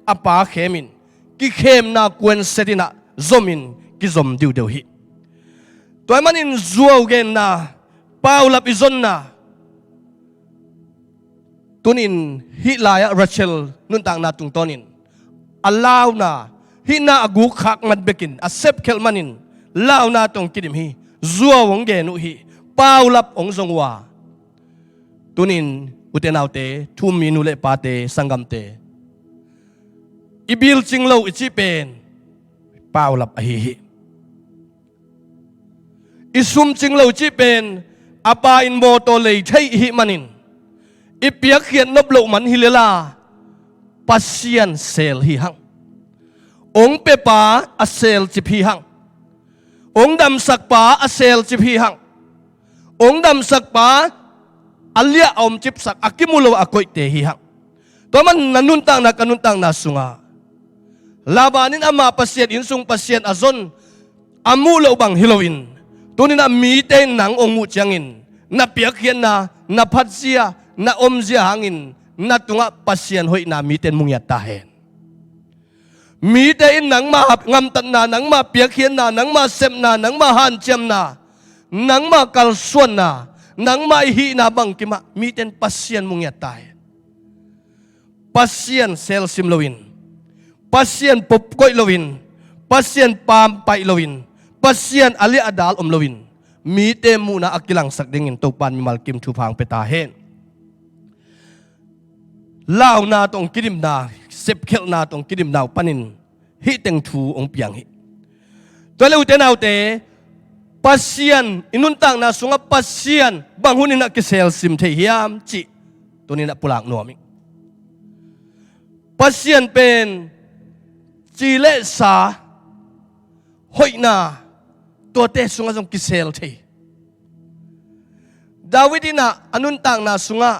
apa khemin ki khem na kwen setina zomin ki zom diu deu hi toy manin zuaw gen na paulap izon na tunin hi laya Rachel nun tang na tung tonin alaw na hi na agu khak mat bekin asep khel manin law na tong kidim hi zuaw ong gen hi paulap ong zongwa tunin utenaute thum minu le pate sangam te ibil chinglo ichi pen paulap ahi isum chinglo chi pen apa in moto le thai hi manin ipiak khian nop lo man hilela pasian sel hi hang ong pe pa asel chi phi hang ong dam sak pa asel chi phi hang ong dam sak pa alia om chip sak akimulo akoy te hi hang to man nanuntang na kanuntang na sunga labanin ama pasien insung pasien azon amulo bang hilowin tunin na mi te nang ong mu changin na piak hian na phat zia na om zia hangin na tunga pasien hoi na mi ten mung ya ta hen mi te in nang ma ngam tan na nang ma piak hian na nang ma sem na nang ma han chem na nang ma kal suan na nang ma hi na bang kima mi ten pasien mung ya ta hen pasien sel sim lowin pasien pop koi lowin pasien pam pai lowin pasien ali adal lowin mi te muna akilang sakdingin to pan mi malkim thu phang peta hen lao na tong kidim na sep khel na tong kidim naw panin hi teng thu ong piang hi to le uten autte pasien inun tang na sunga pasien banghunin na kisel sim the hiam chi tunin na pulang nomi pasien pen chi le sa hoi naตัวเตสุงะจงกิเซลเทดาวิดินะอนุนตังนาสุงะ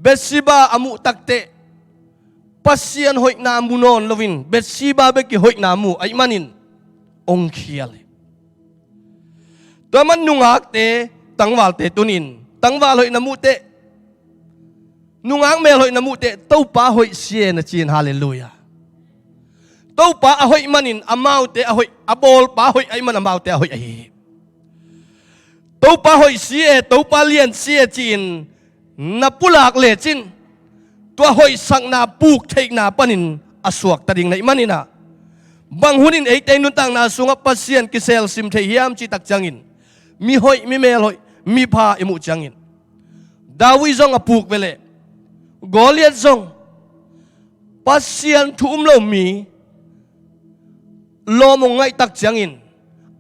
เบสซิบาอามุตักเตปัสเซียนหอยนามุนอนลวินเบสซิบาเบกิหอยนามุไอมันินองเคียลตัวมันนุงฮักเตตังวาลเตตุนินตังวาลหอยนามุเตนุงฮักเมลหอยนามุเตเต้าป้าหอยเซียนจีนฮาเลลูยาtau pa ahoy manin amau te ahoy abol pa ahoy ay man amau te ahoy ay tau pa ahoy siye tau pa lian siye chin na pulak le chin to ahoy sang na puk theik na panin aswak tading na imanina bang hunin ei te nun tang na sunga pasien kisel sim the hiam chi tak changin mi hoy mi mel hoy mi pha imu changin dawi zong apuk vele goliat zong pasien thum lo mi lo mong ngay tak changin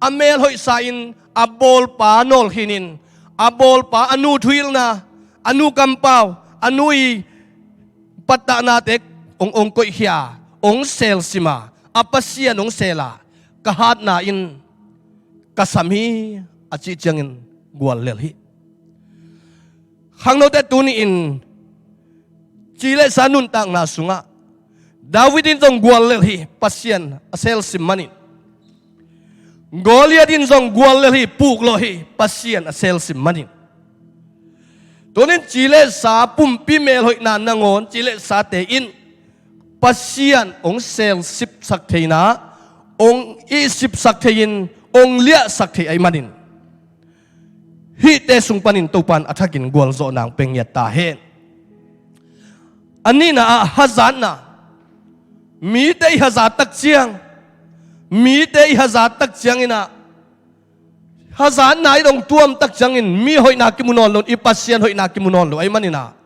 amel hoi sain abol pa nol hinin abol pa anu thuil na anu kampaw anui pata na tek ong koi hia ong sel sima apasian ong sela kahat na in kasami achi changin gwal lel hi hangno te tuni in chile sanun tang na sunga Davidin zong gwal lel hi pasien asel simani Goliatin zong gwal lel hi puk lo hi pasien asel simani tonin chile sa pumpi mel hoi na nangon chile sa te in pasien ong sel sip sak theina ong i sip sak thein ong lia sak thei ai manin hi te sung panin topan athakin gwal zo nang pengyat ta hen anina hazan na mi te hazar tak chiang mi te hazar tak chiang ina hazar nai dong tuam tak chiang in mi hoi na kimunon lon i pasien hoi na kimunon lo ai manina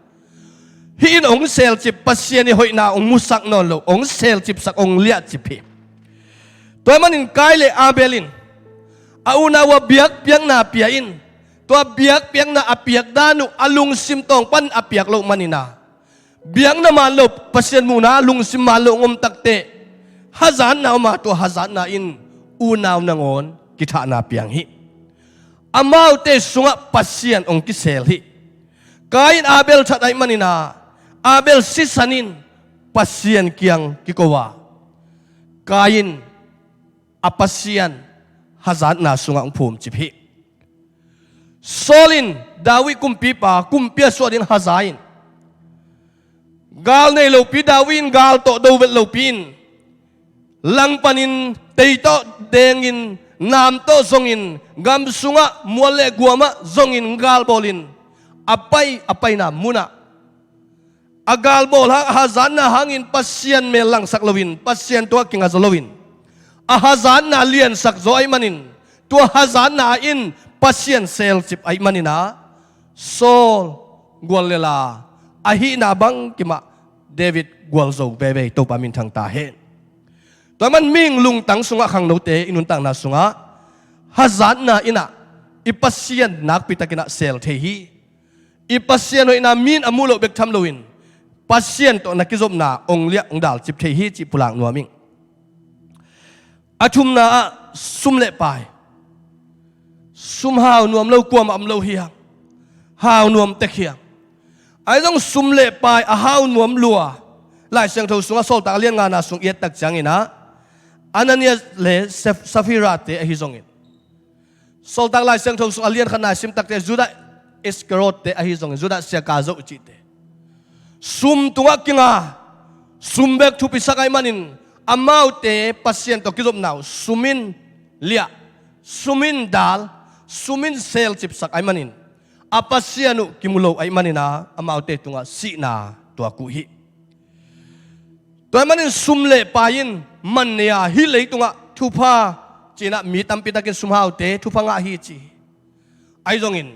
hi in ong sel chip pasien hoi na ong musak non lo ong sel chip sak ong lia chip hi toy manin kai le abelin auna wa biak piang na pia in to biak piang na apiak danu alung sim tong pan apiak lo manina biang na malo pasien muna lung sim malo ngom takte hazan na ma to hazan na in unaw nangon kita na piang hi amau te sunga pasien ong kisel hi kain abel chat ay manina abel sisanin pasien kiang kikowa kain apasien hazan na sunga ong phum chiphi solin dawi kumpi pa kumpia suadin hazain gal nei lo pi dawin gal to do vel lo pin lang panin tei to dengin nam to zongin gam sunga muale guama zongin gal bolin apai na muna agal bol ha hazan na hangin pasien me lang saklowin pasien to kinga zolowin a hazan na lian sak zo ai manin to hazan na in pasien sel chip ai manina sol gwalela ahi na bang kima David gwalzo bebe to pamin thang ta hen to man ming lung tang sunga khang no te inun tang na sunga hazan na ina ipasien nak pitakina sel the hi ipasien ina min amulo bek tham loin pasien to nakizom na ong lia ong dal chip the hi chi pulang nuaming athum na sumle pai sum hau nuam lo kwam am lo hiang hau nuam te khiang ai dong sumle pai a hau nuam lua lai sang tho sunga sol ta lian nga na sung yet tak changina anania le safira te hi zongin sol tak lai sang thong su alian khana sim tak te juda Iscariot te ahi zong juda sia ka zo chi te sum tunga kinga sumbek thu pisakai manin amau te pasien to kizop naw sumin lia sumin dal sumin sel chip sak ai manin apasianu kimulo ai manina amau te tunga si na to ku hi to manin sumle pain man nia hi le tunga thupa china mi tampi takin sumhau te thupa nga hi chi ai zongin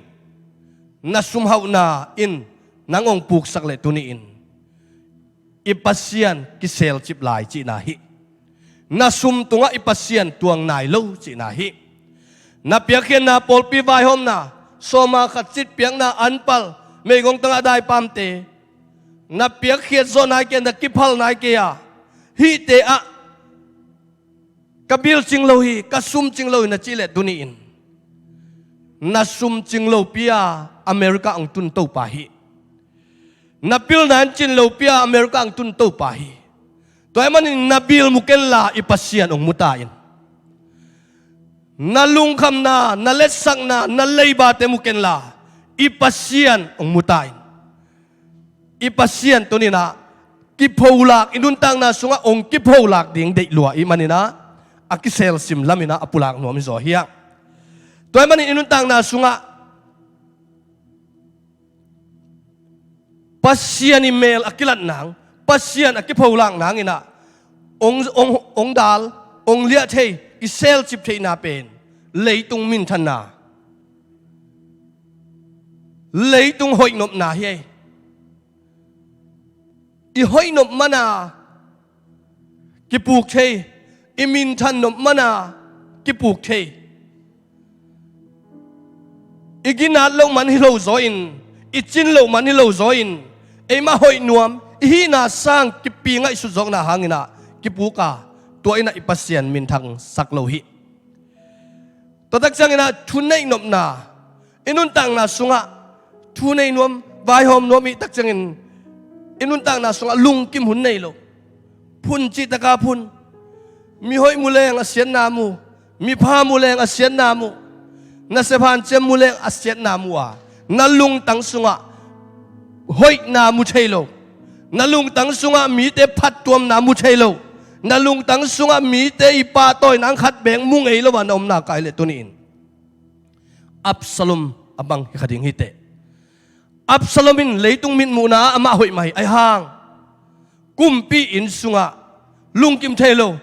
na sumhau na in nangong puk sak le tuni in ipasian kisel chip lai chi na hi na sum tunga ipasian tuang nai lo chi na hi na piakhen na polpi vai hom na soma khat chit piang na anpal meigong tanga dai pamte na piakhet zo nai ken da kiphal nai ke ya hi te a kabil chinglo hi kasum chinglo na chile duni in na sum chinglo pia America ang tun to pa hi napil nan chin lo pia America ang tun to pa hi toy manin nabil mukella ipasian ong mutain nalungkam na nalesang na naleiba te mukenla ipasian ong mutain ipasian to ni na kiphulak inuntang na sunga ong kiphulak ding de lua i manina akisel sim lamina apulak no mi zo hiya toy manin inuntang na sunga pasian email akilat nang pasian akiphulang nang ina ong dal ong lia thei isel chip thei na pen leitung min thana leitung hoi nop na hi i hoi nop mana kipuk thei i min than nop mana kipuk thei iginat lo man hi lo zo in ichin lo man hi lo zo in ema hoi nuam hi na sang kipi ngai su zong na hangina kipuka to ina ipasian min thang saklo hi to tak sang ina thunai nop na inun tang na sunga thunai nuam vai hom nomi tak sang in inun tang na sunga lung kim hun nei lo phun chi taka phun mi hoi muleng asian namu mi pha muleng asian namu na sephan chem muleng asian namu wa na lung tang sunga hoi na mu thailo nalung tang sunga mi te phat tuam na mu thailo nalung tang sunga mi te ipa toy nang khat beng mung ei lo wan om na kai le tunin Absalom abang khading hite Absalomin leitung min muna ama hoi mai ai hang kumpi in sunga lungkim thailo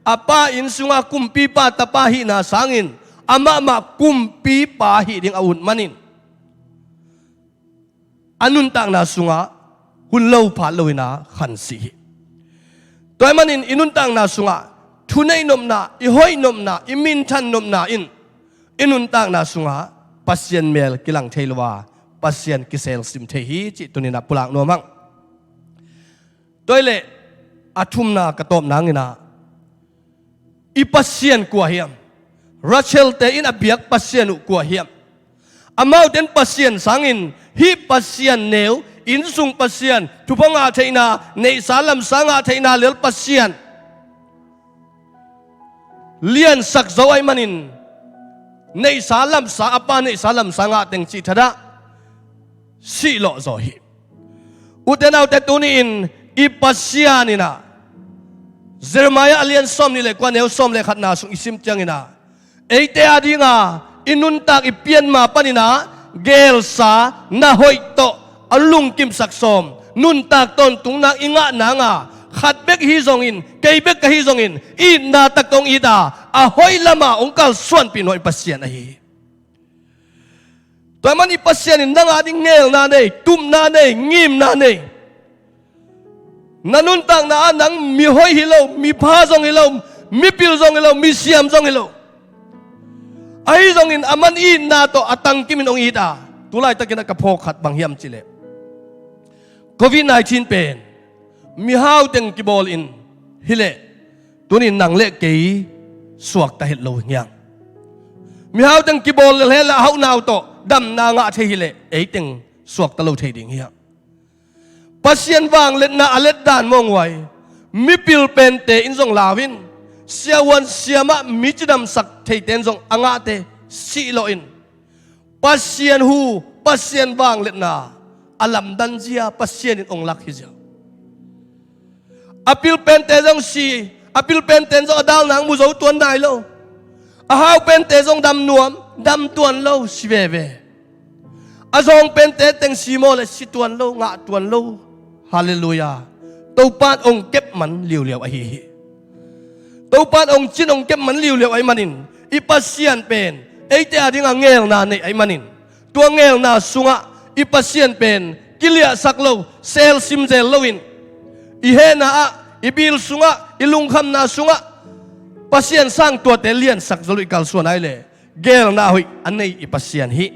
apa in sunga kumpi pa tapahi na sangin ama ma kumpi pa hi ding aun manin anun tang na sunga hun lo pha loina khan si toy manin inun tang na sunga thunai nom na i hoi nom na i min than nom na in inun tang na sunga pasien mel kilang thailwa pasien kisel sim the hi chi tunina pulak no mang toile athum na katom nangina i pasien kwa hiam Rachel te in abiak pasien kwa hiam amau den pasien sangin hi pasien neu in sung pasien tupanga theina nei salam sanga theina lel pasien lian sak zawai manin nei salam sa apa nei salam sanga teng chi thada si lo zo hi utenau te tunin i pasianina Jeremiah alian som ni le kwa neu som le khatna sung isim changina eite adinga inuntak ipian ma panina gel sa na hoi to alung kim saksom nun tak ton tung na inga na nga khat bek hi zong in kei bek ka hi zong in i na tak tong ida a hoi lama ongkal suan pinoi pasien a hi to man i pasien in nanga ding ngel na nei tum na nei ngim na nei nanun tak na anang mi hoi hilo mi pha zong hilo mi pil zong hilo mi siam zong hilo ai zong in aman i na to atang kimin ong ida tulai takin ka phok khat bang hiam chile COVID-19 pen mi hau teng ki bol in hile tunin nang le ke suak ta het lo ngyang mi hau teng ki bol le la hau naw to dam na nga the hile ei teng suak ta lo the ding hiya pasien wang let na alet dan mong wai mi pil pen te in zong lawin siawan siama mi chidam sak thei ten zong anga te si lo in pasien hu pasien wang let na alam dan zia pasien in ong lak hi zia apil pente jong si apil pente jong adal nang mu zo tuan dai lo a hau pente jong dam nuam dam tuan lo si ve ve a jong pente teng si mo le si tuan lo nga tuan lo hallelujah tàu pan ông kép mắn liều liều ấy tàu pan ông chín ông kép mắn liều liều ấy manin ipasian pen ấy te ading ang ngel na ne ấy manin tua ngel na sunga ipasian pen kilia saklo sel simzel lowin ihe na a ibil sunga ilung kham na sunga pasien sang tua te lian sak zolu ikal suan ai le gel na hui anei ipasian hi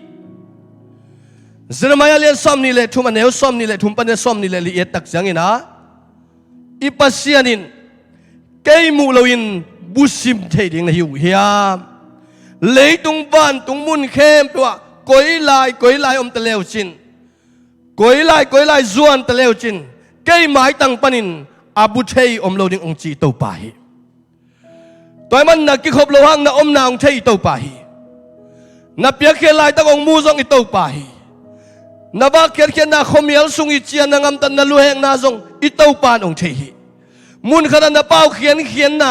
Jeremiah lian som ni le thum aneu som ni le thum pan som ni le li et tak jangina ipasianin kay mu lawin busim thei ding na hiu hiam leitung ban tung mun khem tua koi lai om teleu chin koi lai zuan teleu chin kay mai tang panin abu thei om lo ding ong chi to pa hi toy man na ki khop lo hang na om na ong thei to pa hi na pia khe lai tak ong mu zong i to pa hi na ba kher na khomial sung i chian na ngam tan na lu heng na zong i to pan ong thei hi mun khana na pau khian na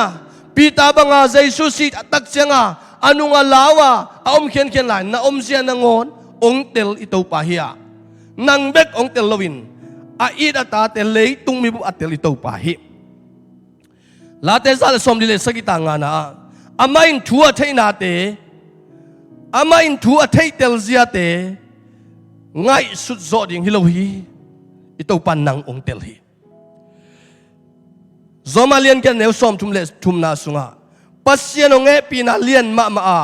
pita banga jaisu si atak chenga anunga lawa aom khian lai na om sia na ngon ong tel i to pa hi nang bek ong tel lovin a ida ta te lei tung mi bu atel i to pa hi la te sal som dile sakita nga na amain thua theina te amain thua thei tel zia te ngai sut zo ding hilo hi i to pan nang ong tel hi zoma lian kan neu som thum na sunga pasien ong e pina lian ma a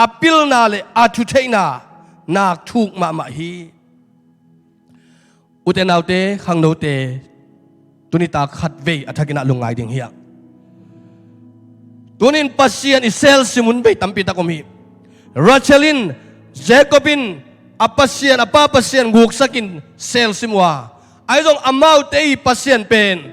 apil na le athu theina nak thuk ma hi utenaute khangnote tunita khatve athakina lungai ding hiya tunin pasien isel simun be tampi takomi rachelin jacobin apasien apa pasien guk sakin sel simwa aizong amau tei pasien pen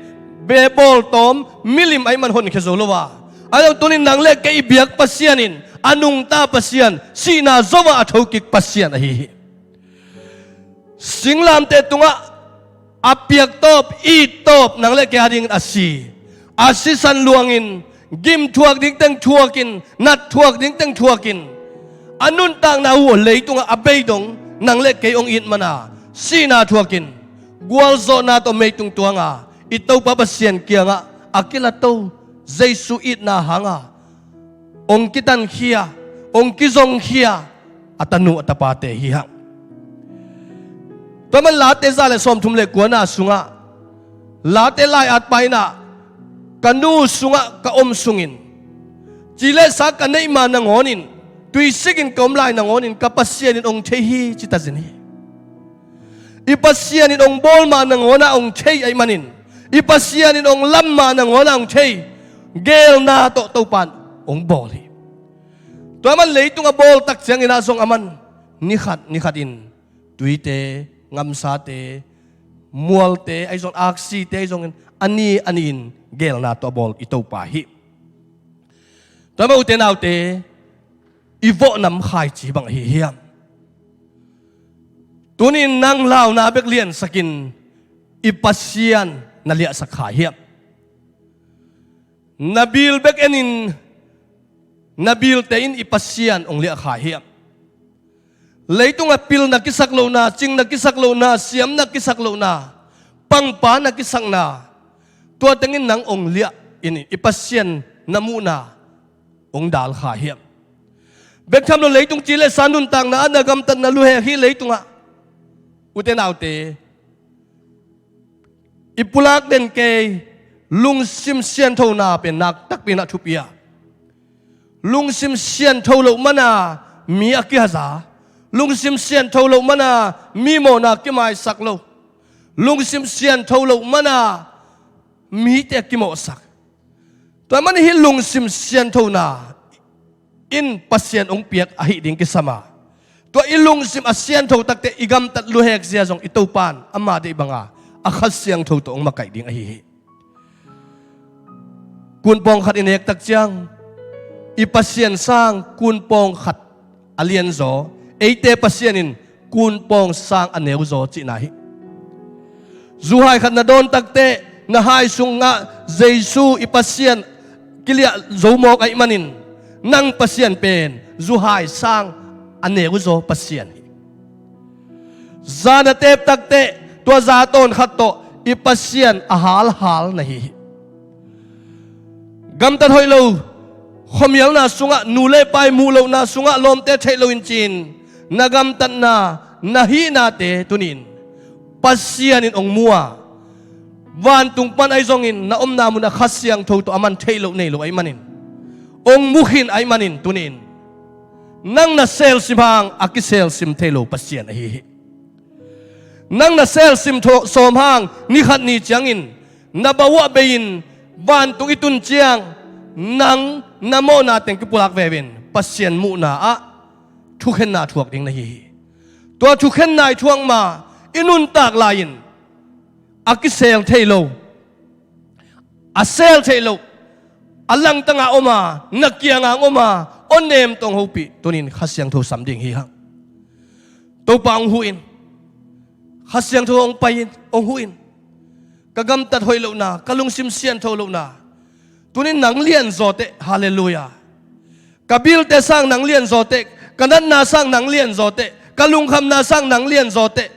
bebol tom milim ay man hon khezolowa aizong tunin nangle ke ibiak pasianin anung ta pasien sina zowa athokik pasien hi singlam te tunga apiak top i top nangle ke ading asi san luangin gim thuak ding teng thuakin nat thuak ding teng thuakin anun tang na hu leitunga abeidong nangle ke ong in mana sina thuakin gwal zo na to meitung tuanga ito pa pasien kianga akila to jaisu it na hanga ong kitan khia ong kizong khia atanu atapate hiha toman late zale som thumle kuana sunga late lai at paina kanu sunga ka om sungin chile sa kanai ma nangonin tui sigin kom lai nangonin kapasien ong thehi chitazin hi ipasien ong bol ma nangona ong thei ai manin ipasien ong lam ma nangona ong thei gel na to pan ong bol hi to man leitung a bol tak chiang ina song aman ni khat in tuite ngamsa te mual te ai zong aksi te ai zong anin gel na to bol ito pa hi to ma uten autte ivo nam khai chi bang hi hiam tunin nang lao na bek lian sakin ipasian na lia sakha hiam nabil bek enin nabil te in ipasian ong lia kha hiam leitung apil na kisaklo na ching na kisaklo na siam na kisaklo na pangpa na kisang na tua tengin nang ong lia ini ipasian namuna ong dal kha hiam bek tham lo leitung chile sanun tang na anagam tan na luhe hi leitunga uten autte ipulak den ke lung sim sian tho na pen nak tak pina thupia lung sim sian tho lo mana mi akihaza lung sim sian tho lo mana mi mo na ki mai sak lo lung sim sian tho lo mana mi te ki mo sak to man hi lung sim sian tho na in pasien ong piak ahi ding ki sama to ilung sim asian tho takte igam tat luhek zia jong itopan ama de banga akhas siang tho to ong makai ding ahi kun pong khat inek tak chiang ipasien sang kun pong khat alien zo eite pasianin kun pong sang aneu zo chi na hi zu hai khat na don takte na hai sung nga jesu ipasian kilia zo mok ai manin nang pasian pen zu hai sang aneu zo pasian hi zana tep takte to za ton khat to ipasian ahal hal na hi gam tan hoi lo khomial na sunga nule pai mu lo na sunga lom te thelo in chin nagam tan na nahi na te tunin pasian in ong mua van tung pan ai zong in na om na mu na khasyang tho to aman thelo nei lo ai manin ong mukhin ai manin tunin nang na sel simhang akisel sim thelo pasian hi nang na sel sim tho som hang ni khat ni changin na bawa bein van tung itun chiang nang namo natin kipulak vevin pasien mu na a thukhen na thuak ding na hi to thukhen nai thuang ma inun tak lain akisel thailo asel thailo alang tanga oma nakianga oma onem tong hopi tunin khasyang tho samding hi hang to pang huin khasyang tho ong pain ong huin kagam tat hoilo na kalung sim sian tho lo na tunin nang lian zote hallelujah kabil te sang nang lian zote kanan na sang nang lian zote kalung kham na sang nang lian zote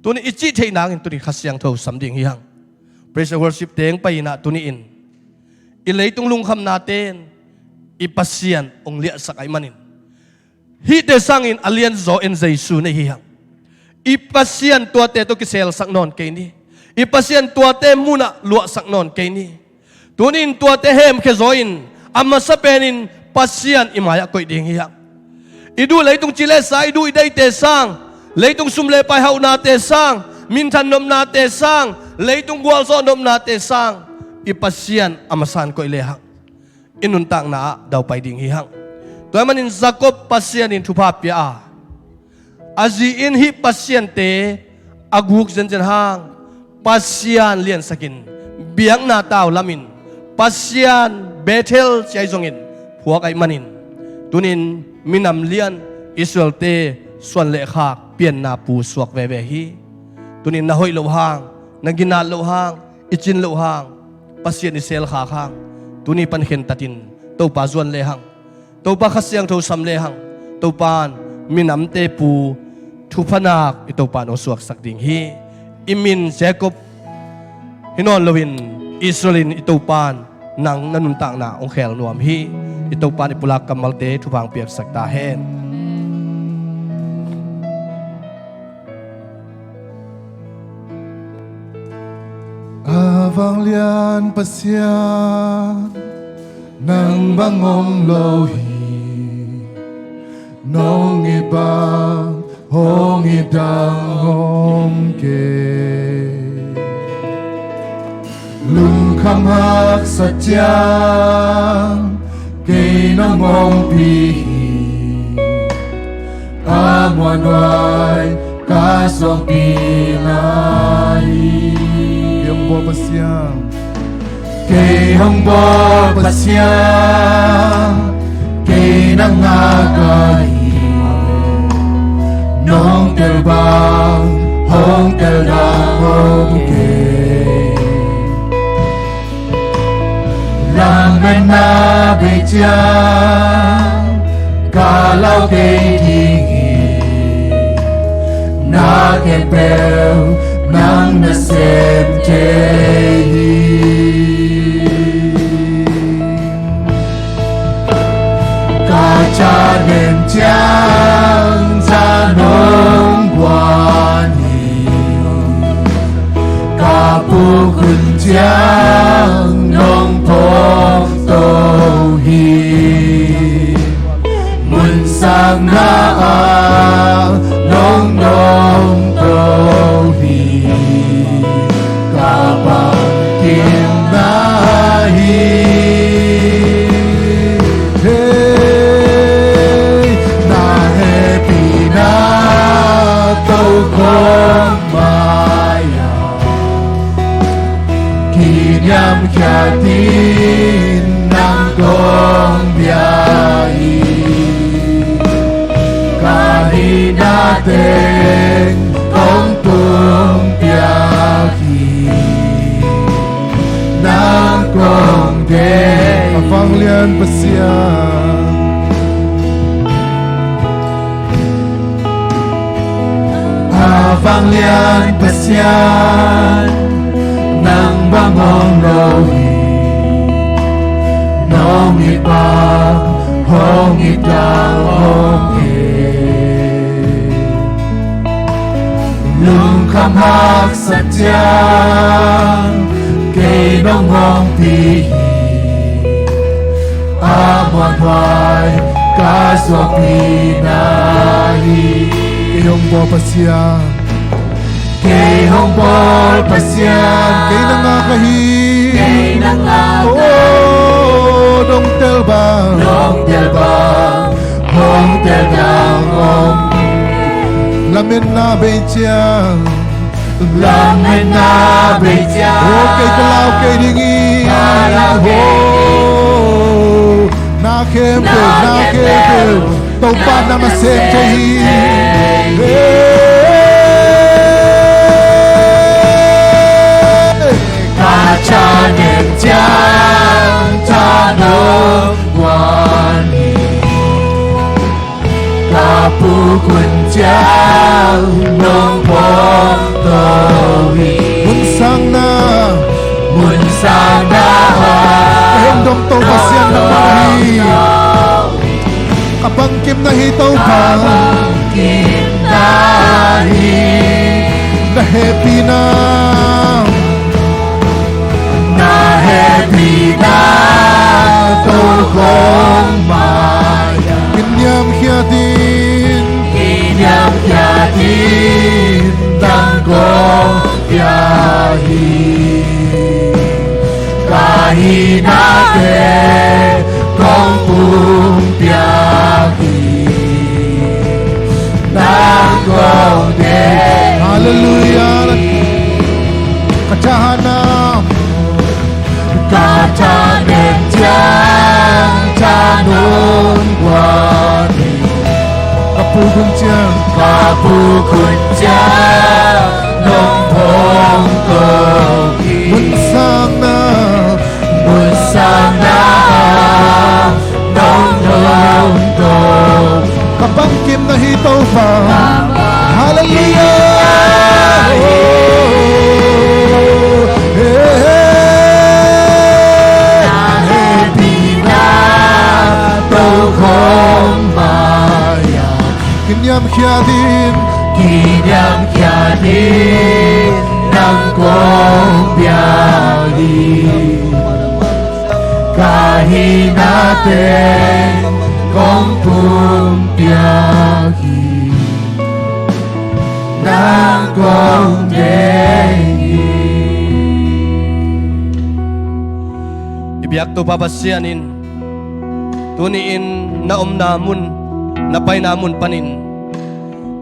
tunin ichi thei nang tunin khasyang tho samding hi hang praise and worship teng pai na tunin ilei tung lung kham na ten ipasian ong lia sakai manin hi te sangin alien zo en jesu ne hi hang ipasian tua te to kisel sak non ke ni ipasian tua te muna lua sak non ke ni tunin tua te hem ke zoin amma sapenin pasian imaya koi ding hi hang idu leitung chile sa idu idai te sang leitung sumle pai hau na te sang min than nom na te sang leitung gwal zo nom na te sang ipasian amasan koi le hang inun tang na daw pai ding hi hang toy manin Jacob pasian in thupa pia azi in hi pasian te aguk zen zen hang pasian lian sakin biang na taw lamin pasian Bethel chai zongin phuak ai manin tunin minam lian Israel te swan le khak pian na pu suak ve ve hi tunin na hoi lo hang nagina lo hang ichin lo hang pasian isel kha khang tuni pan khen tatin to pa zuan le hang to pa khasyang tho sam le hang to pan minam te pu thu phanak ito pan o suak sak ding hi imin Jacob hinon lovin Israelin ito pan nang nanun tang na ong khel nuam hi ito pan ipulak kamal te thu phang piak sak ta hen
Avang lian pasyan ng bangong lohi nong ibang hong idang hong ke lungkham hak satyang kay nong pihi amwan wai kasong pinay Hong bo pasyang kay hong bo pasyang kay nangagay nong terbang hong teldang hong kay lang men na bejang kalau kay tinggi na kepel nang nasem tehi kaca nem tiang zanong guani kapu kun tiang nong pong tohi mun sang na nong nong tohi kapag kinahi hey na happy na to kong maya ki lian pasian
Habang lian pasian ng bangong rohit nong ibang hongit ang hongit lungkamhak sadyang kay nongong pihi amon hoy kaswag pinahi
iyong po pasian
kay hongbol pasyan
kay nangakahi
kay nangaka
dong telbang
nong telbang hong telgang hong
lamin na beitiang
lamin na beitiang
kay kalaw kay dingi
Kalaw kay
na kempel taupan na masentehi
Kacanen tiang tanong wani Kapukun tiang nong pong tohi
Munsang na
Munsang dahon
kahindong tau pasyan ng mahi kapangkim na hitaw pa
Kintahi
na happy na
happy na tukong maya
kinyam hiyatin
Inyam yatin tanggong biyahi Kahinate kong pumpiyahi Tanggong de
hallelujah kacahanam
Kacanen tiang tanong wani
kapugun tiyang
Kapukun tiang nong pong kogi
munsang na
Munsang na nong nong tong
kapangkim na hitaw pa hallelujah
Happy na tukong maya
kinyam hiyatin
Kinyam yatin ng kong biyahi Kahinaten kong pumpiyahi ng kong dengi
Ibiyak to papasyanin, tuniin na namun, napay namun panin.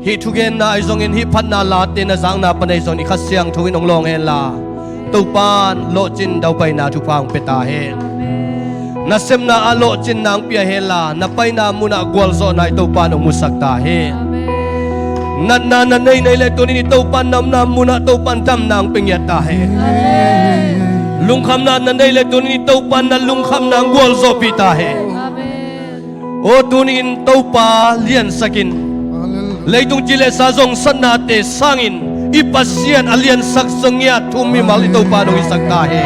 Hitugen na aizongin hipat na latin na zang na panaizong ikasyang tuwin ong longen la. Tupan lochin daw pay na tupang petahen. Nasem na alochin na ang piyahela, napay na muna gwalzo na itupan ang musagtahen. Nananay na ilekto ni tupan nam muna tupan dam na ang pingyatahen. Lungkam na nanay tunin taupan na lungkam na ang gwalzo pitahe. O tunin taupa lian sakin. Laytung jile sazong sanate sangin. Ipasyan alian saksengya tumimal ito panong isagtahe.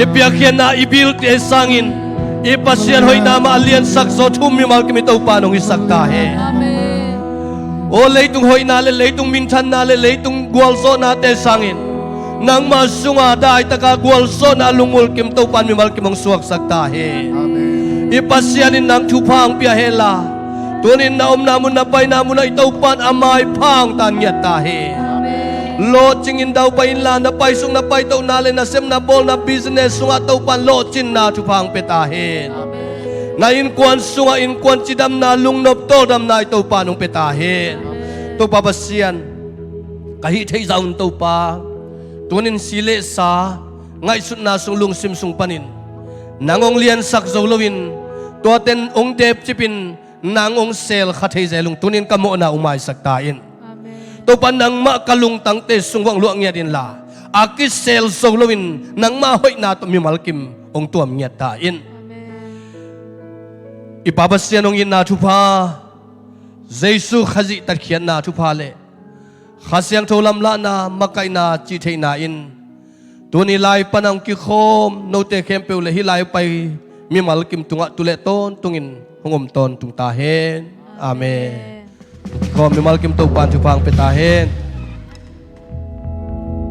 Ipiakyan na ibilte sangin. Ipasyan hoy nama alian sakso tumimal kimi ito panong isagtahe. O laytung hoy nale, laytung mintan nale, laytung gwalzo nate sangin. Nang masunga dahil takagwalso na lungul kim taupan mimal kimong suwag sagtahe. Ipasyanin ng tupang piyahela. Tunin na namun napay namun na itaupan amay pang tanyat tahe. Lochin daw pa inla napay sung napay tau nale na sem na bol na business sunga taupan lochin na tupang petahe. Na inkuan sunga inkuan sidam na lungnop todam na itaupan ng petahe. To papasyan kahit hay zaun taupa. Tunin sile sa ngay sut na sulung simsung panin nangong lian sak zolowin tuaten ong dep chipin nangong sel khatay zelung tunin kamo na umay saktain to panang makalung tangte sungwang luang nya din la akis sel zolowin nang mahoy na to mimalkim ong tuam nya tain Ipabasya nung yin na tupa. Jesu khazi tatkian na tupa le. Khasyang tolam la na makay na chitay na in. Tuni lai panang kikom no te kempe ule hilay pay mimal kim tunga tuleton tungin hungom ton tung tahen. Amen. Kom mimal kim tu pan tupang petahen.